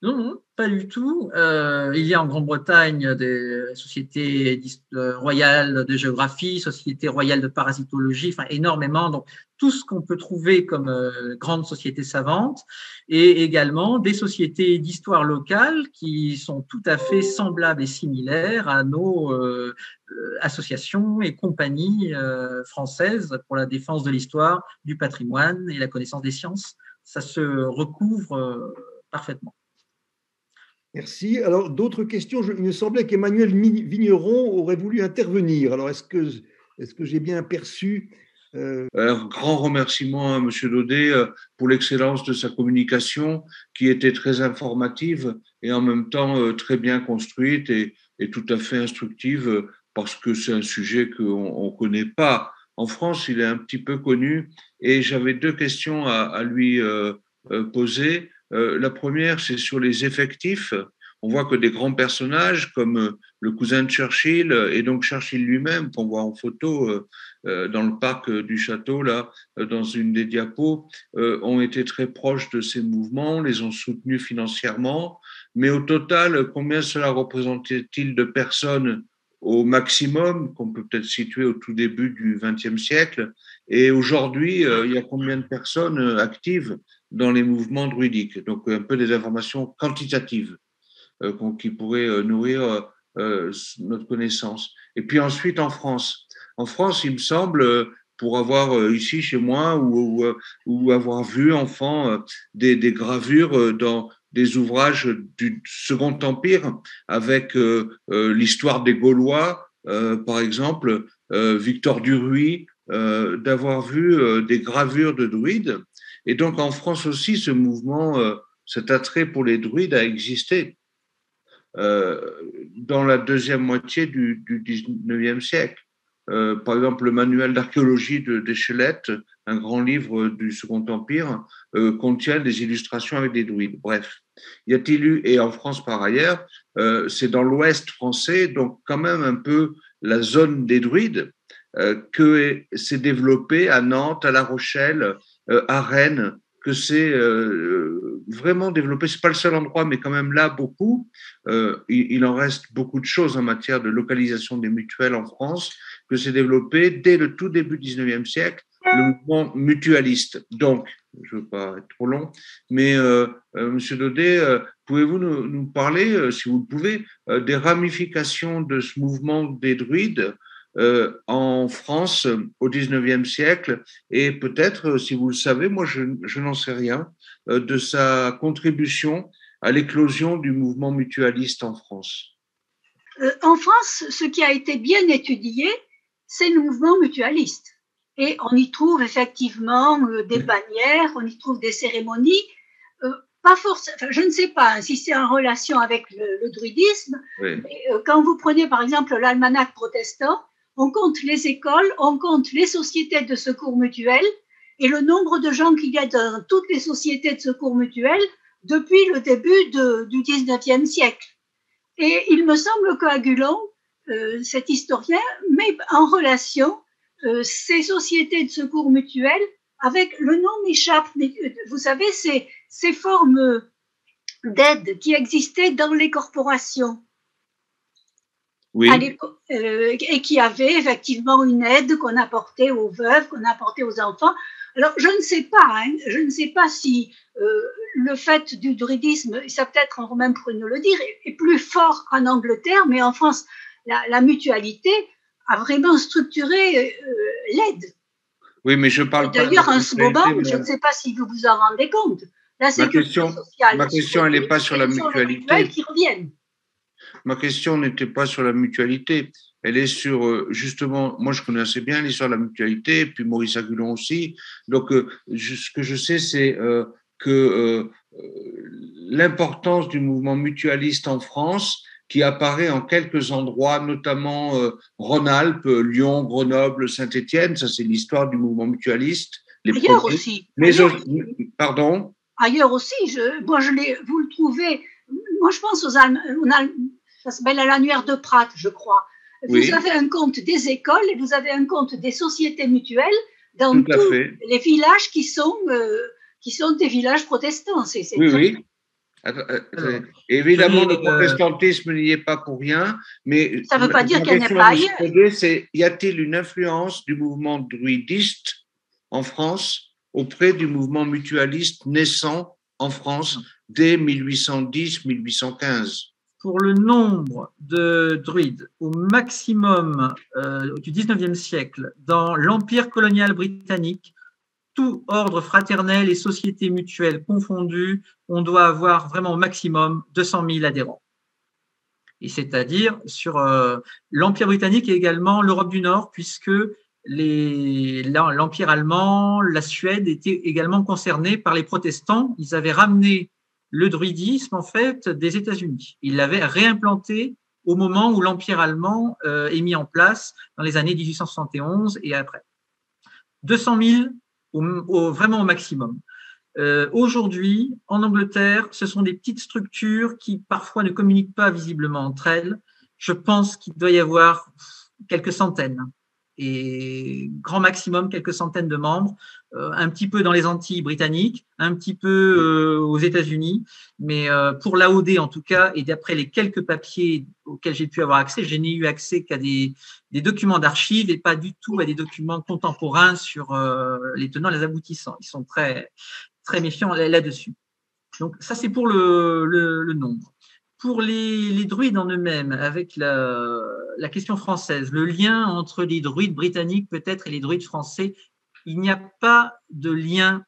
Non, non, pas du tout. Il y a en Grande-Bretagne des sociétés royales de géographie, sociétés royales de parasitologie, enfin énormément. Donc tout ce qu'on peut trouver comme grandes sociétés savantes, et également des sociétés d'histoire locale qui sont tout à fait semblables et similaires à nos associations et compagnies françaises pour la défense de l'histoire, du patrimoine et la connaissance des sciences. Ça se recouvre parfaitement. Merci. Alors, d'autres questions. Il me semblait qu'Emmanuel Vigneron aurait voulu intervenir. Alors, est-ce que j'ai bien perçu Un grand remerciement à M. Daudet pour l'excellence de sa communication qui était très informative et en même temps très bien construite et tout à fait instructive parce que c'est un sujet qu'on ne connaît pas. En France, il est un petit peu connu et j'avais deux questions à lui poser. La première, c'est sur les effectifs. On voit que des grands personnages comme le cousin de Churchill et donc Churchill lui-même, qu'on voit en photo dans le parc du château, là, dans une des diapos, ont été très proches de ces mouvements, les ont soutenus financièrement. Mais au total, combien cela représentait-il de personnes au maximum, qu'on peut peut-être situer au tout début du XXe siècle? Et aujourd'hui, il y a combien de personnes actives dans les mouvements druidiques? Donc, un peu des informations quantitatives qui pourraient nourrir notre connaissance. Et puis ensuite, en France, il me semble, pour avoir ici chez moi ou avoir vu enfant des gravures dans des ouvrages du Second Empire avec l'histoire des Gaulois, par exemple, Victor Duruy, d'avoir vu des gravures de druides. Et donc en France aussi, ce mouvement, cet attrait pour les druides a existé dans la deuxième moitié du 19e siècle. Par exemple, le manuel d'archéologie d'Eschelette, un grand livre du Second Empire, contient des illustrations avec des druides. Bref, y a-t-il eu, et en France par ailleurs, c'est dans l'Ouest français, donc quand même un peu la zone des druides, que s'est développé à Nantes, à La Rochelle, à Rennes, que c'est vraiment développé. C'est pas le seul endroit, mais quand même là, beaucoup. Il en reste beaucoup de choses en matière de localisation des mutuelles en France, que c'est développé dès le tout début du 19e siècle, le mouvement mutualiste. Donc, je ne veux pas être trop long, mais Monsieur Daudet, pouvez-vous nous parler, si vous le pouvez, des ramifications de ce mouvement des druides en France au 19e siècle et peut-être, si vous le savez, moi je n'en sais rien, de sa contribution à l'éclosion du mouvement mutualiste en France. En France, ce qui a été bien étudié, c'est le mouvement mutualiste. Et on y trouve effectivement des bannières, on y trouve des cérémonies, pas forcément, enfin, je ne sais pas si c'est en relation avec le druidisme, oui. Mais quand vous prenez par exemple l'almanach protestant, on compte les écoles, on compte les sociétés de secours mutuels et le nombre de gens qu'il y a dans toutes les sociétés de secours mutuels depuis le début du 19e siècle. Et il me semble qu'Agulon, cet historien, met en relation ces sociétés de secours mutuels avec, le nom m'échappe, mais vous savez, ces formes d'aide qui existaient dans les corporations. Oui. Et qui avaient effectivement une aide qu'on apportait aux veuves, qu'on apportait aux enfants. Alors, je ne sais pas si le fait du druidisme, ça peut-être Romain pourrait nous le dire, est plus fort en Angleterre, mais en France, la mutualité a vraiment structuré l'aide. Oui, mais je parle d'ailleurs, en ce moment, je ne sais pas si vous vous en rendez compte, La sécurité sociale. Ma question, elle n'est pas sur la mutualité. Qui reviennent. Ma question n'était pas sur la mutualité. Elle est sur, justement, moi je connais assez bien l'histoire de la mutualité, et puis Maurice Agulon aussi. Donc, ce que je sais, c'est que l'importance du mouvement mutualiste en France, qui apparaît en quelques endroits, notamment Rhône-Alpes, Lyon, Grenoble, Saint-Étienne, ça c'est l'histoire du mouvement mutualiste. Ailleurs aussi. Pardon? Ailleurs aussi, vous le trouvez, moi je pense ça s'appelle l'annuaire de Prat, je crois. Vous avez un compte des écoles et vous avez un compte des sociétés mutuelles dans tous les villages qui sont des villages protestants. Oui. Évidemment, le protestantisme n'y est pas pour rien, mais ça ne veut pas dire qu'il n'y en a pas ailleurs. Y a-t-il une influence du mouvement druidiste en France auprès du mouvement mutualiste naissant en France dès 1810-1815? Pour le nombre de druides au maximum du 19e siècle dans l'Empire colonial britannique, tout ordre fraternel et société mutuelle confondus, on doit avoir vraiment au maximum 200 000 adhérents. Et c'est-à-dire sur l'Empire britannique et également l'Europe du Nord, puisque l'Empire allemand, la Suède étaient également concernés par les protestants. Ils avaient ramené le druidisme, en fait, des États-Unis. Ils l'avaient réimplanté au moment où l'Empire allemand est mis en place dans les années 1871 et après. 200 000 vraiment au maximum. Aujourd'hui, en Angleterre, ce sont des petites structures qui parfois ne communiquent pas visiblement entre elles. Je pense qu'il doit y avoir quelques centaines et grand maximum quelques centaines de membres, un petit peu dans les Antilles britanniques, un petit peu aux États-Unis, mais pour l'AOD en tout cas, et d'après les quelques papiers auxquels j'ai pu avoir accès, je n'ai eu accès qu'à des documents d'archives et pas du tout à des documents contemporains sur les tenants et les aboutissants. Ils sont très, très méfiants là-dessus. Donc ça, c'est pour le nombre. Pour les druides en eux-mêmes, avec la question française, le lien entre les druides britanniques peut-être et les druides français, il n'y a pas de lien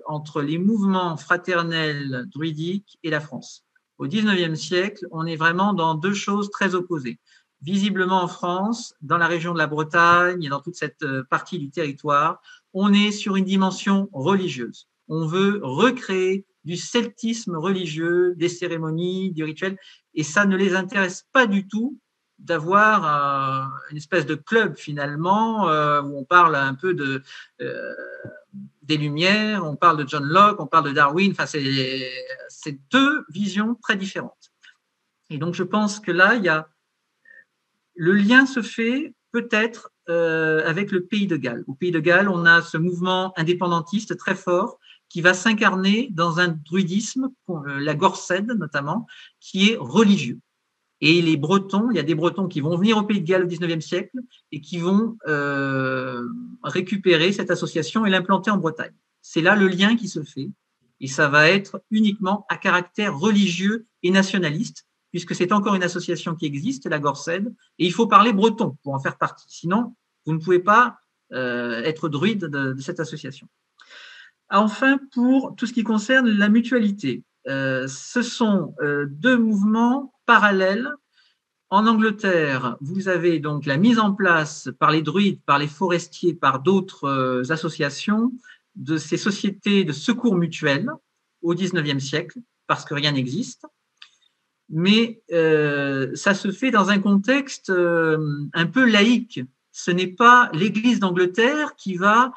entre les mouvements fraternels druidiques et la France. Au XIXe siècle, on est vraiment dans deux choses très opposées. Visiblement en France, dans la région de la Bretagne et dans toute cette partie du territoire, on est sur une dimension religieuse. On veut recréer du celtisme religieux, des cérémonies, du rituel, et ça ne les intéresse pas du tout d'avoir une espèce de club finalement où on parle un peu des Lumières, on parle de John Locke, on parle de Darwin, enfin c'est deux visions très différentes. Et donc je pense que là, le lien se fait peut-être avec le Pays de Galles. Au Pays de Galles, on a ce mouvement indépendantiste très fort qui va s'incarner dans un druidisme, la Gorsedd notamment, qui est religieux. Et les Bretons, il y a des Bretons qui vont venir au Pays de Galles au XIXe siècle et qui vont récupérer cette association et l'implanter en Bretagne. C'est là le lien qui se fait et ça va être uniquement à caractère religieux et nationaliste, puisque c'est encore une association qui existe, la Gorsedd, et il faut parler breton pour en faire partie. Sinon, vous ne pouvez pas être druide de cette association. Enfin, pour tout ce qui concerne la mutualité, ce sont deux mouvements parallèles. En Angleterre, vous avez donc la mise en place par les druides, par les forestiers, par d'autres associations de ces sociétés de secours mutuels au XIXe siècle, parce que rien n'existe. Mais ça se fait dans un contexte un peu laïque. Ce n'est pas l'Église d'Angleterre qui va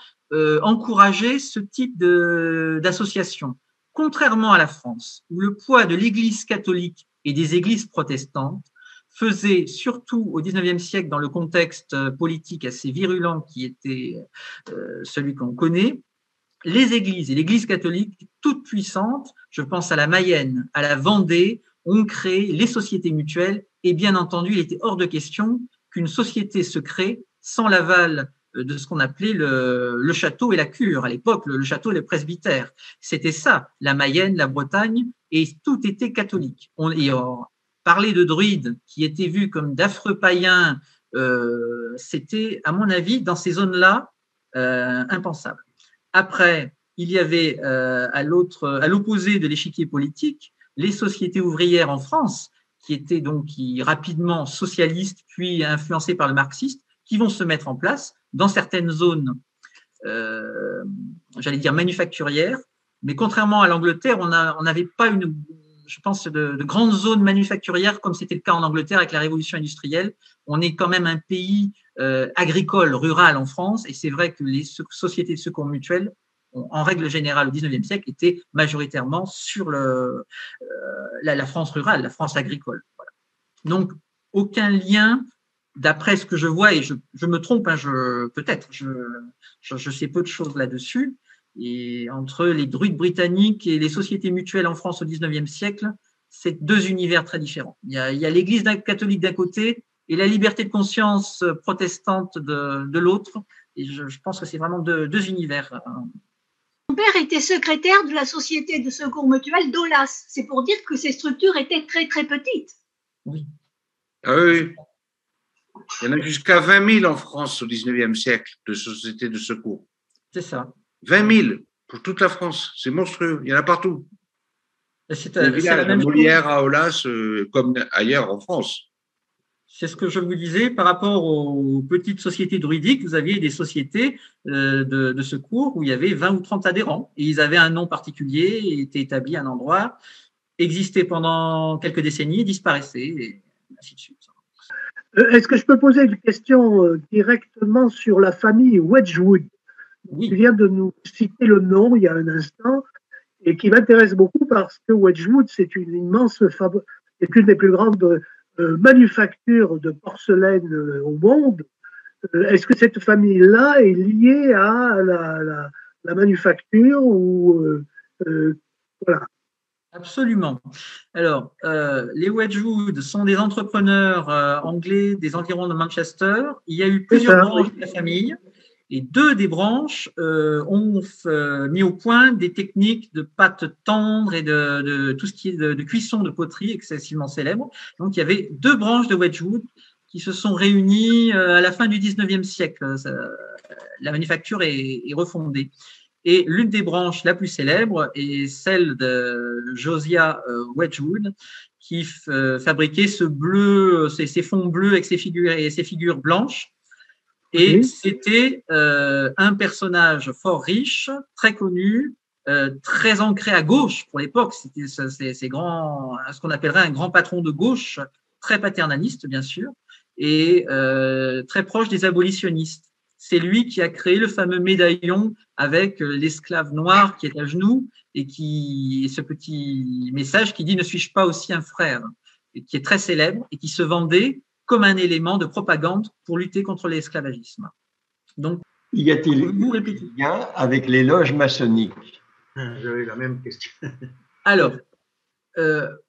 encourager ce type d'association. Contrairement à la France, où le poids de l'Église catholique et des églises protestantes faisait, surtout au XIXe siècle, dans le contexte politique assez virulent qui était celui qu'on connaît, les églises et l'Église catholique, toutes puissantes, je pense à la Mayenne, à la Vendée, ont créé les sociétés mutuelles et bien entendu, il était hors de question qu'une société se crée sans l'aval de ce qu'on appelait le château et la cure. À l'époque, le château et le presbytère. C'était ça, la Mayenne, la Bretagne, et tout était catholique. On parlait de druides qui étaient vus comme d'affreux païens, c'était, à mon avis, dans ces zones-là, impensable. Après, il y avait à l'opposé de l'échiquier politique, les sociétés ouvrières en France, qui rapidement socialistes, puis influencées par le marxiste, qui vont se mettre en place dans certaines zones, j'allais dire manufacturières, mais contrairement à l'Angleterre, on n'avait pas je pense, de grandes zones manufacturières comme c'était le cas en Angleterre avec la révolution industrielle. On est quand même un pays agricole, rural en France, et c'est vrai que les sociétés de secours mutuels, en règle générale, au XIXe siècle, étaient majoritairement sur la France rurale, la France agricole. Voilà. Donc, aucun lien, d'après ce que je vois, et je me trompe, hein, peut-être, je sais peu de choses là-dessus, et entre les druides britanniques et les sociétés mutuelles en France au XIXe siècle, c'est deux univers très différents. Il y a l'Église catholique d'un côté et la liberté de conscience protestante de l'autre. Et je pense que c'est vraiment deux univers. Mon père était secrétaire de la Société de secours mutuel d'Olas. C'est pour dire que ces structures étaient très, très petites. Oui. Ah oui. Il y en a jusqu'à 20 000 en France au XIXe siècle de sociétés de secours. C'est ça. 20 000 pour toute la France. C'est monstrueux. Il y en a partout. C'est la même Molière à Aulas, comme ailleurs en France. C'est ce que je vous disais par rapport aux petites sociétés druidiques. Vous aviez des sociétés de secours où il y avait 20 ou 30 adhérents et ils avaient un nom particulier, étaient établis à un endroit, existaient pendant quelques décennies, disparaissaient et ainsi de suite. Est-ce que je peux poser une question directement sur la famille Wedgwood? Oui. Tu viens de nous citer le nom il y a un instant et qui m'intéresse beaucoup parce que Wedgwood, c'est une des plus grandes manufactures de porcelaine au monde. Est-ce que cette famille-là est liée à la manufacture ou voilà? Absolument. Alors, les Wedgwood sont des entrepreneurs anglais des environs de Manchester. Il y a eu plusieurs branches de la famille. Et deux des branches ont mis au point des techniques de pâte tendre et de tout ce qui est de cuisson de poterie excessivement célèbre. Donc, il y avait deux branches de Wedgwood qui se sont réunies à la fin du XIXe siècle. La manufacture est refondée. Et l'une des branches la plus célèbre est celle de Josiah Wedgwood, qui fabriquait ces fonds bleus avec ces figures blanches. Et c'était un personnage fort riche, très connu, très ancré à gauche pour l'époque. C'était ce qu'on appellerait un grand patron de gauche, très paternaliste bien sûr, et très proche des abolitionnistes. C'est lui qui a créé le fameux médaillon avec l'esclave noir qui est à genoux et ce petit message qui dit « Ne suis-je pas aussi un frère ?» et qui est très célèbre et qui se vendait comme un élément de propagande pour lutter contre l'esclavagisme. Donc, y a-t-il un lien avec les loges maçonniques? J'avais la même question. Alors,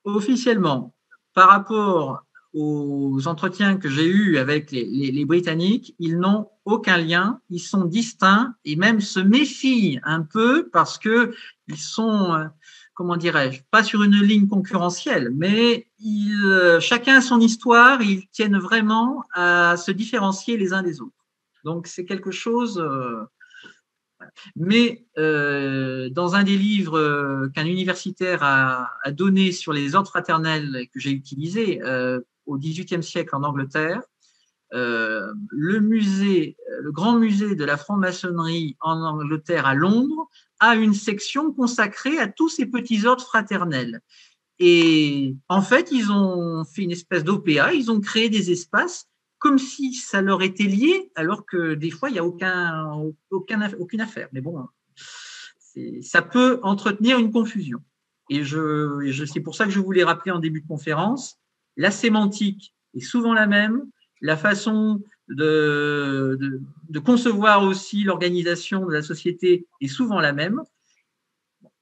officiellement, par rapport aux entretiens que j'ai eus avec les Britanniques, ils n'ont aucun lien, ils sont distincts et même se méfient un peu parce que ils sont, comment dirais-je, pas sur une ligne concurrentielle, mais chacun a son histoire, ils tiennent vraiment à se différencier les uns des autres. Donc c'est quelque chose. Mais dans un des livres qu'un universitaire a donné sur les ordres fraternels que j'ai utilisé au XVIIIe siècle en Angleterre, le grand musée de la franc-maçonnerie en Angleterre à Londres a une section consacrée à tous ces petits ordres fraternels. Et en fait, ils ont fait une espèce d'OPA, ils ont créé des espaces comme si ça leur était lié, alors que des fois, il n'y a aucune affaire. Mais bon, ça peut entretenir une confusion. Et c'est pour ça que je voulais rappeler en début de conférence, la sémantique est souvent la même, la façon de concevoir aussi l'organisation de la société est souvent la même,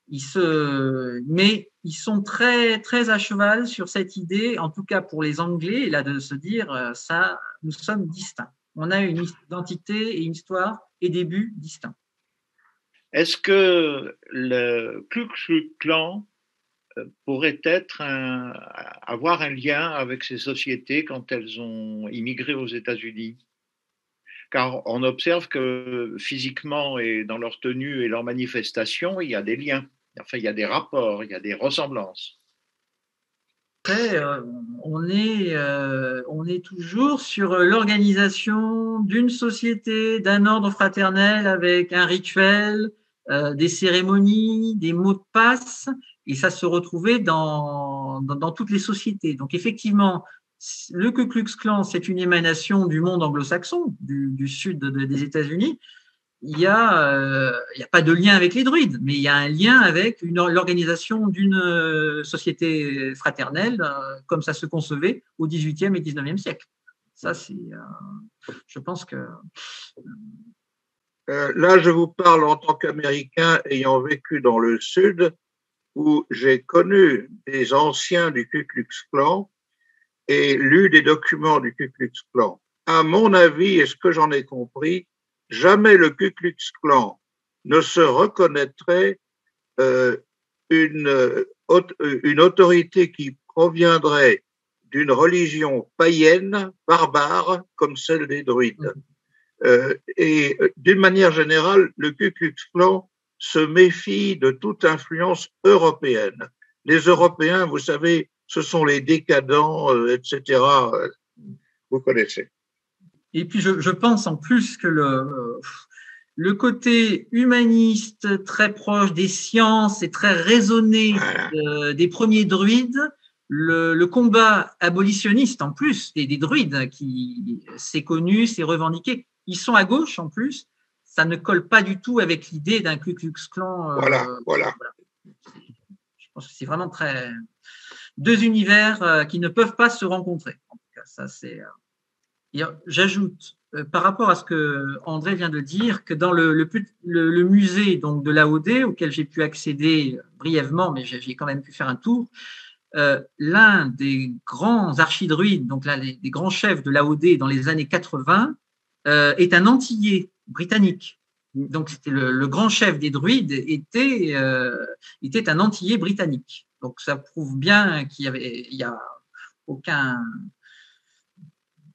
mais ils sont très, très à cheval sur cette idée, en tout cas pour les Anglais, là de se dire ça, nous sommes distincts. On a une identité et une histoire et des buts distincts. Est-ce que le Ku Klux Klan pourrait avoir un lien avec ces sociétés quand elles ont immigré aux États-Unis? car on observe que physiquement et dans leur tenue et leur manifestation, il y a des liens. Enfin, il y a des rapports, il y a des ressemblances. Après, on est toujours sur l'organisation d'une société, d'un ordre fraternel avec un rituel, des cérémonies, des mots de passe, et ça se retrouvait dans toutes les sociétés. Donc effectivement, le Ku Klux Klan, c'est une émanation du monde anglo-saxon, du sud des États-Unis. Il y a pas de lien avec les druides, mais il y a un lien avec l'organisation d'une société fraternelle, comme ça se concevait au XVIIIe et XIXe siècle. Ça, c'est, je pense que. Là, je vous parle en tant qu'Américain ayant vécu dans le Sud, où j'ai connu des anciens du Ku Klux Klan et lu des documents du Ku Klux Klan. À mon avis, et ce que j'en ai compris, jamais le Ku Klux Klan ne se reconnaîtrait une autorité qui proviendrait d'une religion païenne, barbare, comme celle des druides. Et d'une manière générale, le Ku Klux Klan se méfie de toute influence européenne. Les Européens, vous savez, ce sont les décadents, etc. Vous connaissez. Et puis, je pense en plus que le côté humaniste, très proche des sciences et très raisonné des premiers druides, le combat abolitionniste en plus des druides, qui c'est connu, c'est revendiqué, ils sont à gauche en plus, ça ne colle pas du tout avec l'idée d'un Ku Klux Klan. Voilà. Je pense que c'est vraiment deux univers qui ne peuvent pas se rencontrer. En tout cas, ça c'est. J'ajoute, par rapport à ce que André vient de dire, que dans le musée donc de l'AOD, auquel j'ai pu accéder brièvement, mais j'ai quand même pu faire un tour, l'un des grands archidruides, donc l'un des grands chefs de l'AOD dans les années 80, est un Antillais britannique. Donc c'était le grand chef des druides était un Antillais britannique. Donc ça prouve bien qu'il y a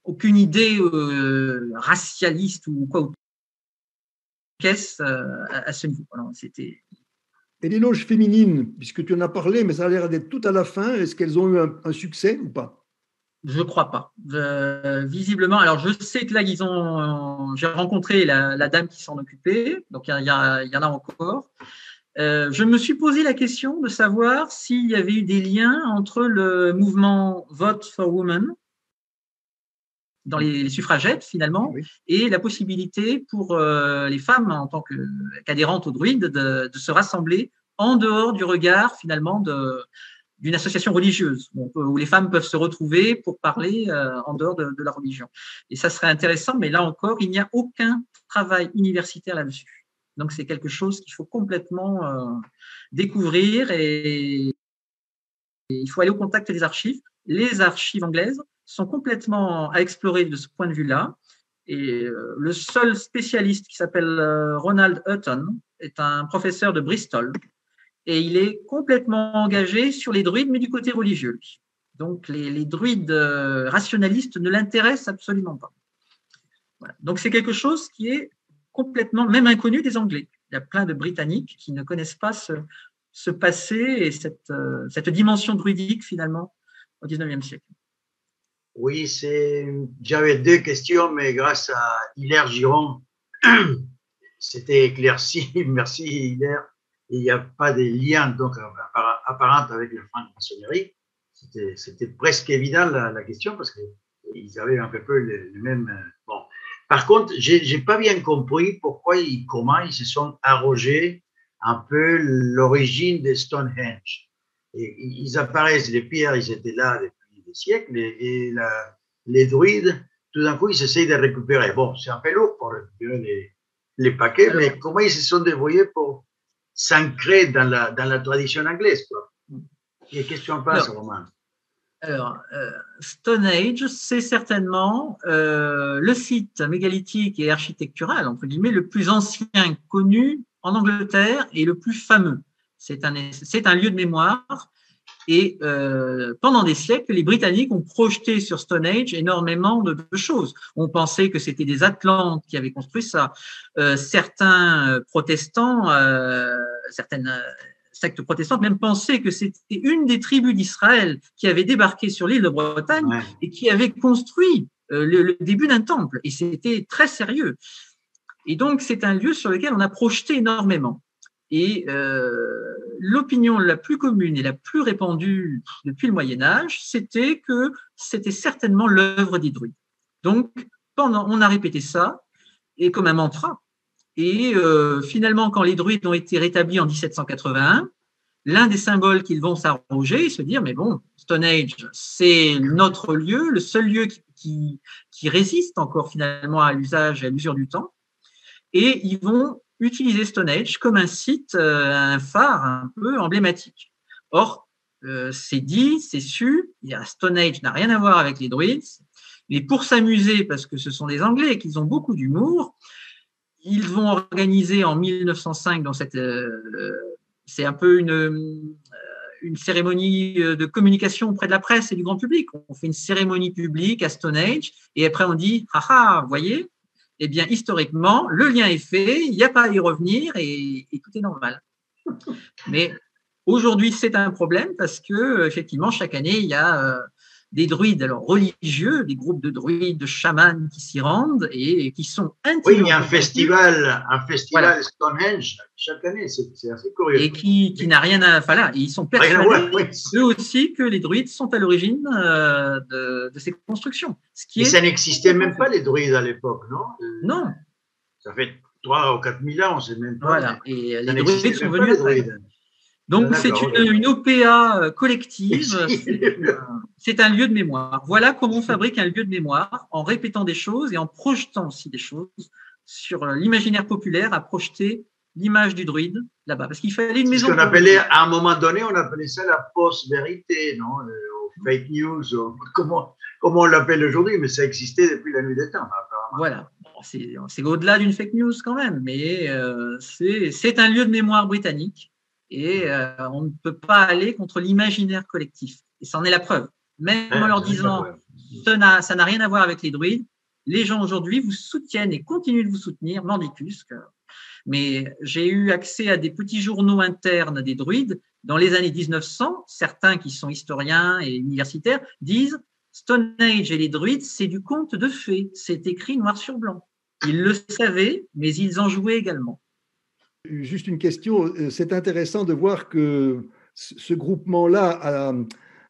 aucune idée racialiste ou quoi qu'est-ce à ce niveau. Alors, c'était. Et les loges féminines, puisque tu en as parlé, mais ça a l'air d'être tout à la fin, est-ce qu'elles ont eu un succès ou pas? Je crois pas. Visiblement, alors je sais que là, j'ai rencontré la dame qui s'en occupait, donc il y en a encore. Je me suis posé la question de savoir s'il y avait eu des liens entre le mouvement Vote for Women, dans les suffragettes finalement, oui, et la possibilité pour les femmes en tant qu'adhérentes aux druides de se rassembler en dehors du regard finalement d'une association religieuse où les femmes peuvent se retrouver pour parler en dehors de la religion. Et ça serait intéressant, mais là encore, il n'y a aucun travail universitaire là-dessus. Donc c'est quelque chose qu'il faut complètement découvrir et il faut aller au contact des archives. Les archives anglaises sont complètement à explorer de ce point de vue-là. Et le seul spécialiste qui s'appelle Ronald Hutton est un professeur de Bristol et il est complètement engagé sur les druides, mais du côté religieux. Donc les druides rationalistes ne l'intéressent absolument pas. Voilà. Donc c'est quelque chose qui est complètement, même inconnu des Anglais. Il y a plein de Britanniques qui ne connaissent pas ce passé et cette dimension druidique finalement au XIXe siècle. Oui, j'avais deux questions, mais grâce à Hilaire Giron, c'était éclairci. Merci Hilaire. Il n'y a pas de lien donc apparent avec la franc-maçonnerie. C'était presque évident la question parce qu'ils avaient un peu le même. Bon. Par contre, j'ai pas bien compris comment ils se sont arrogés un peu l'origine de Stonehenge. Et ils apparaissent, les pierres, ils étaient là depuis des siècles, et les druides, tout d'un coup, ils essayent de récupérer. Bon, c'est un peu lourd pour récupérer les paquets, mais comment ils se sont débrouillés pour s'ancrer dans la tradition anglaise, quoi. Et qu'est-ce que tu en penses, Romain? Alors, Stonehenge, c'est certainement le site mégalithique et architectural, entre guillemets, le plus ancien connu en Angleterre et le plus fameux. C'est un lieu de mémoire Et pendant des siècles, les Britanniques ont projeté sur Stone Age énormément de choses. On pensait que c'était des Atlantes qui avaient construit ça. Certains protestants, certaines sectes protestantes même pensaient que c'était une des tribus d'Israël qui avait débarqué sur l'île de Bretagne et qui avait construit le début d'un temple. Et c'était très sérieux. Et donc, c'est un lieu sur lequel on a projeté énormément. Et l'opinion la plus commune et la plus répandue depuis le Moyen-Âge, c'était que c'était certainement l'œuvre des druides. Donc, on a répété ça, et comme un mantra. Et finalement, quand les druides ont été rétablis en 1781, l'un des symboles qu'ils vont s'arroger, se dire, mais bon, Stone Age, c'est notre lieu, le seul lieu qui résiste encore finalement à l'usage et à l'usure du temps. Et ils vont utiliser Stone Age comme un site, un phare un peu emblématique. Or, c'est dit, c'est su, Stone Age n'a rien à voir avec les druides, mais pour s'amuser, parce que ce sont des Anglais et qu'ils ont beaucoup d'humour, ils vont organiser en 1905, dans c'est un peu une cérémonie de communication auprès de la presse et du grand public. On fait une cérémonie publique à Stone Age, et après on dit, haha, vous voyez, eh bien, historiquement, le lien est fait, il n'y a pas à y revenir et tout est normal. Mais aujourd'hui, c'est un problème parce que, effectivement, chaque année, il y a des druides alors religieux, des groupes de druides, de chamans qui s'y rendent et qui sont intimement. Oui, il y a un festival voilà. Stonehenge chaque année, c'est assez curieux. Et qui n'a rien à. Enfin là, ils sont persuadés, eux aussi, que les druides sont à l'origine de ces constructions. Mais ça n'existait même pas, les druides à l'époque, non? Non. Ça fait 3 ou 4 000 ans, c'est même pas. Voilà, et les druides sont venus après. Donc, c'est une OPA collective, c'est un lieu de mémoire. Voilà comment on fabrique un lieu de mémoire, en répétant des choses et en projetant aussi des choses sur l'imaginaire populaire, à projeter l'image du druide là-bas. Parce qu'il fallait une maison. Ce qu'on appelait, à un moment donné, on appelait ça la post-vérité, non? Fake news, comment on l'appelle aujourd'hui, mais ça existait depuis la nuit des temps. Apparemment. Voilà. C'est au-delà d'une fake news quand même, mais c'est un lieu de mémoire britannique. Et on ne peut pas aller contre l'imaginaire collectif. Et c'en est la preuve. Même en leur disant ça n'a rien à voir avec les druides, les gens aujourd'hui vous soutiennent et continuent de vous soutenir, mordicus. Mais j'ai eu accès à des petits journaux internes des druides dans les années 1900. Certains qui sont historiens et universitaires disent Stone Age et les druides, c'est du conte de fées. C'est écrit noir sur blanc. Ils le savaient, mais ils en jouaient également. Juste une question, c'est intéressant de voir que ce groupement-là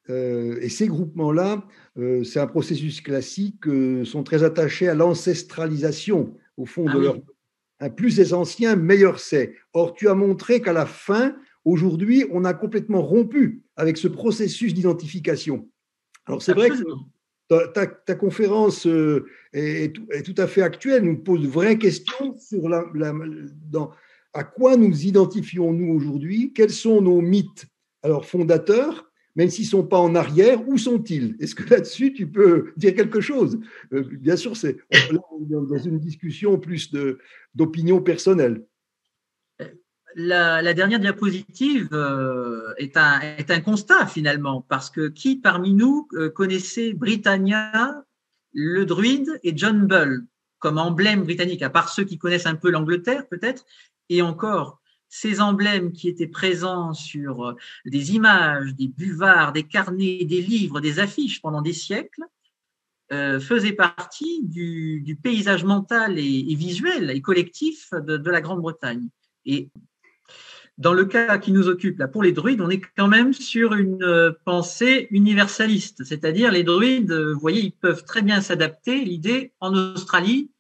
et ces groupements-là, c'est un processus classique, sont très attachés à l'ancestralisation, au fond, de leur un plus est ancien, meilleur c'est. Or, tu as montré qu'à la fin, aujourd'hui, on a complètement rompu avec ce processus d'identification. Alors, c'est vrai que ta conférence est tout à fait actuelle, nous pose de vraies questions sur à quoi nous identifions-nous aujourd'hui? Quels sont nos mythes alors fondateurs? Même s'ils ne sont pas en arrière, où sont-ils? Est-ce que là-dessus, tu peux dire quelque chose? Bien sûr, c'est dans une discussion plus d'opinion personnelle. La dernière diapositive est un constat, finalement, parce que qui parmi nous connaissait Britannia, le druide et John Bull comme emblème britannique, à part ceux qui connaissent un peu l'Angleterre, peut-être? Et encore, ces emblèmes qui étaient présents sur des images, des buvards, des carnets, des livres, des affiches pendant des siècles, faisaient partie du paysage mental et visuel et collectif de la Grande-Bretagne. Et dans le cas qui nous occupe là, pour les druides, on est quand même sur une pensée universaliste, c'est-à-dire les druides, vous voyez, ils peuvent très bien s'adapter. L'idée en Australie,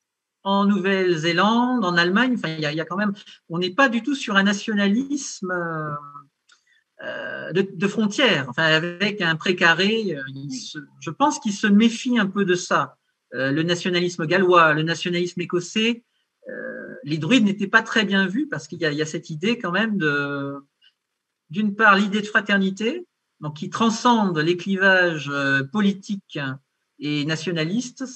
en Nouvelle-Zélande, en Allemagne, enfin, il y a quand même, on n'est pas du tout sur un nationalisme de frontières, enfin, avec un précaré. Je pense qu'ils se méfient un peu de ça. Le nationalisme gallois, le nationalisme écossais, les druides n'étaient pas très bien vus parce qu'il y a cette idée quand même d'une part, l'idée de fraternité, donc qui transcende les clivages politiques et nationalistes,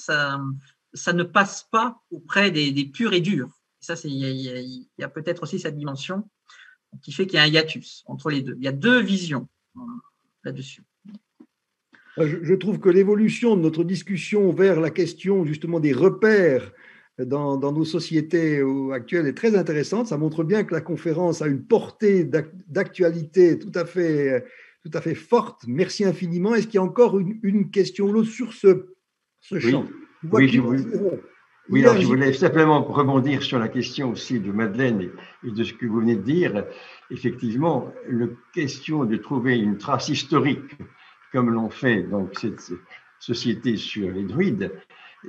ça ne passe pas auprès des purs et durs. Ça, il y a peut-être aussi cette dimension qui fait qu'il y a un hiatus entre les deux. Il y a deux visions. là-dessus. Je trouve que l'évolution de notre discussion vers la question justement des repères dans nos sociétés actuelles est très intéressante. Ça montre bien que la conférence a une portée d'actualité tout à fait forte. Merci infiniment. Est-ce qu'il y a encore une question ou l'autre sur ce champ? Oui, je voulais simplement rebondir sur la question aussi de Madeleine et de ce que vous venez de dire. Effectivement, la question de trouver une trace historique, comme l'ont fait donc cette société sur les druides,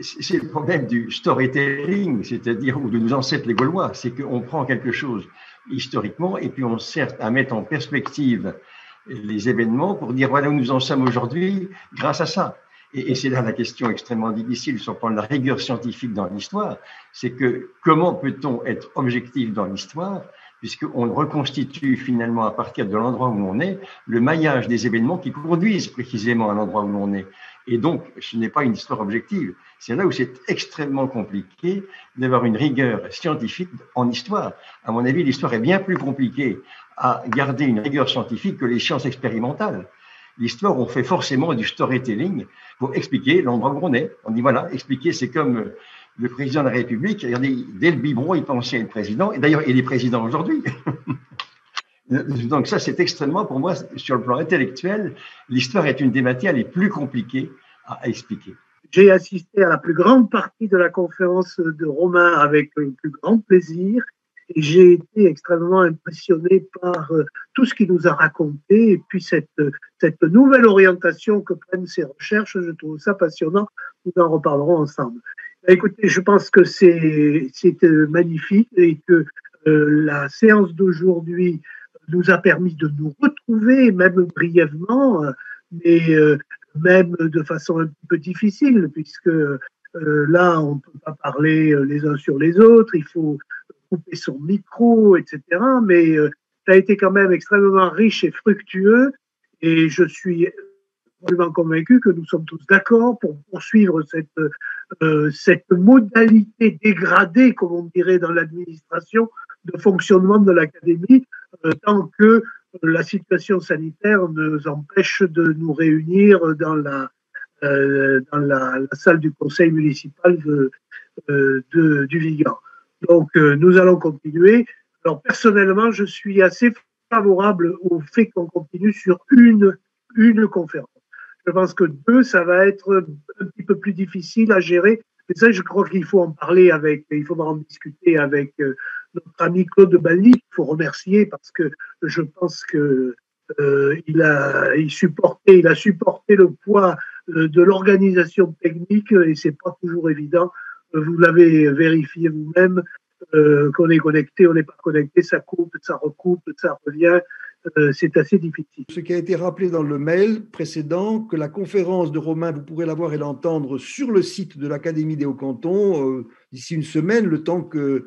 c'est le problème du storytelling, c'est-à-dire ou de nos ancêtres les Gaulois, c'est qu'on prend quelque chose historiquement et puis on sert à mettre en perspective les événements pour dire voilà où nous en sommes aujourd'hui grâce à ça. Et c'est là la question extrêmement difficile sur le plan de la rigueur scientifique dans l'histoire, c'est que comment peut-on être objectif dans l'histoire puisqu'on reconstitue finalement à partir de l'endroit où l'on est le maillage des événements qui conduisent précisément à l'endroit où l'on est. Et donc, ce n'est pas une histoire objective. C'est là où c'est extrêmement compliqué d'avoir une rigueur scientifique en histoire. À mon avis, l'histoire est bien plus compliquée à garder une rigueur scientifique que les sciences expérimentales. L'histoire, on fait forcément du storytelling pour expliquer l'endroit où on est. On dit voilà, expliquer, c'est comme le président de la République. Regardez, dès le biberon, il pensait être président. Et d'ailleurs, il est président aujourd'hui. Donc ça, c'est extrêmement, pour moi, sur le plan intellectuel, l'histoire est une des matières les plus compliquées à expliquer. J'ai assisté à la plus grande partie de la conférence de Romain avec le plus grand plaisir et j'ai été extrêmement impressionné par tout ce qu'il nous a raconté et puis cette nouvelle orientation que prennent ses recherches. Je trouve ça passionnant. Nous en reparlerons ensemble. Écoutez, je pense que c'est magnifique et que la séance d'aujourd'hui nous a permis de nous retrouver, même brièvement, mais même de façon un petit peu difficile, puisque là, on ne peut pas parler les uns sur les autres, il faut couper son micro, etc. Mais ça a été quand même extrêmement riche et fructueux, et je suis absolument convaincu que nous sommes tous d'accord pour poursuivre cette modalité dégradée, comme on dirait dans l'administration, de fonctionnement de l'académie, tant que la situation sanitaire nous empêche de nous réunir dans la salle du conseil municipal du Vigan. Donc, nous allons continuer. Alors, personnellement, je suis assez favorable au fait qu'on continue sur une conférence. Je pense que 2, ça va être un petit peu plus difficile à gérer. Mais ça, je crois qu'il faut en parler il faudra en discuter avec notre ami Claude Balny, qu'il faut remercier parce que je pense que il a supporté le poids de l'organisation technique et c'est pas toujours évident. Vous l'avez vérifié vous-même, qu'on est connecté, on n'est pas connecté, ça coupe, ça recoupe, ça revient. C'est assez difficile. Ce qui a été rappelé dans le mail précédent, que la conférence de Romain, vous pourrez la voir et l'entendre sur le site de l'Académie des Hauts-Cantons d'ici une semaine, le temps que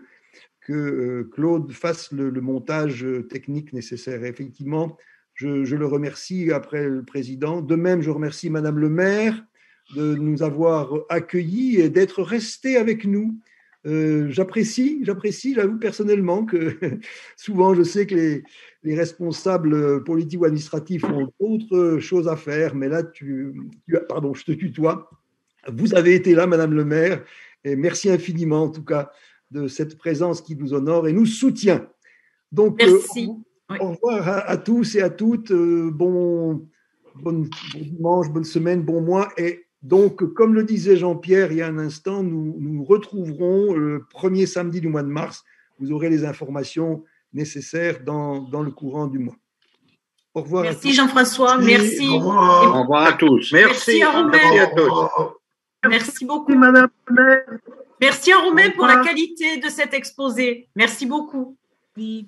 Claude fasse le montage technique nécessaire. Effectivement, je le remercie après le président. De même, je remercie Madame le maire de nous avoir accueillis et d'être resté avec nous. J'apprécie, j'avoue personnellement que souvent je sais que les responsables politiques ou administratifs ont d'autres choses à faire, mais là, pardon, je te tutoie. Vous avez été là, Madame le maire, et merci infiniment en tout cas de cette présence qui nous honore et nous soutient. Donc, merci. Au revoir à tous et à toutes. Bon dimanche, bonne semaine, bon mois. Et donc, comme le disait Jean-Pierre il y a un instant, nous nous retrouverons le premier samedi du mois de mars. Vous aurez les informations nécessaires dans le courant du mois. Au revoir. Merci Jean-François, merci. Au revoir à tous. Merci à Romain. Merci à tous. Merci beaucoup. Madame. Merci à Romain pour la qualité de cet exposé. Merci beaucoup. Oui.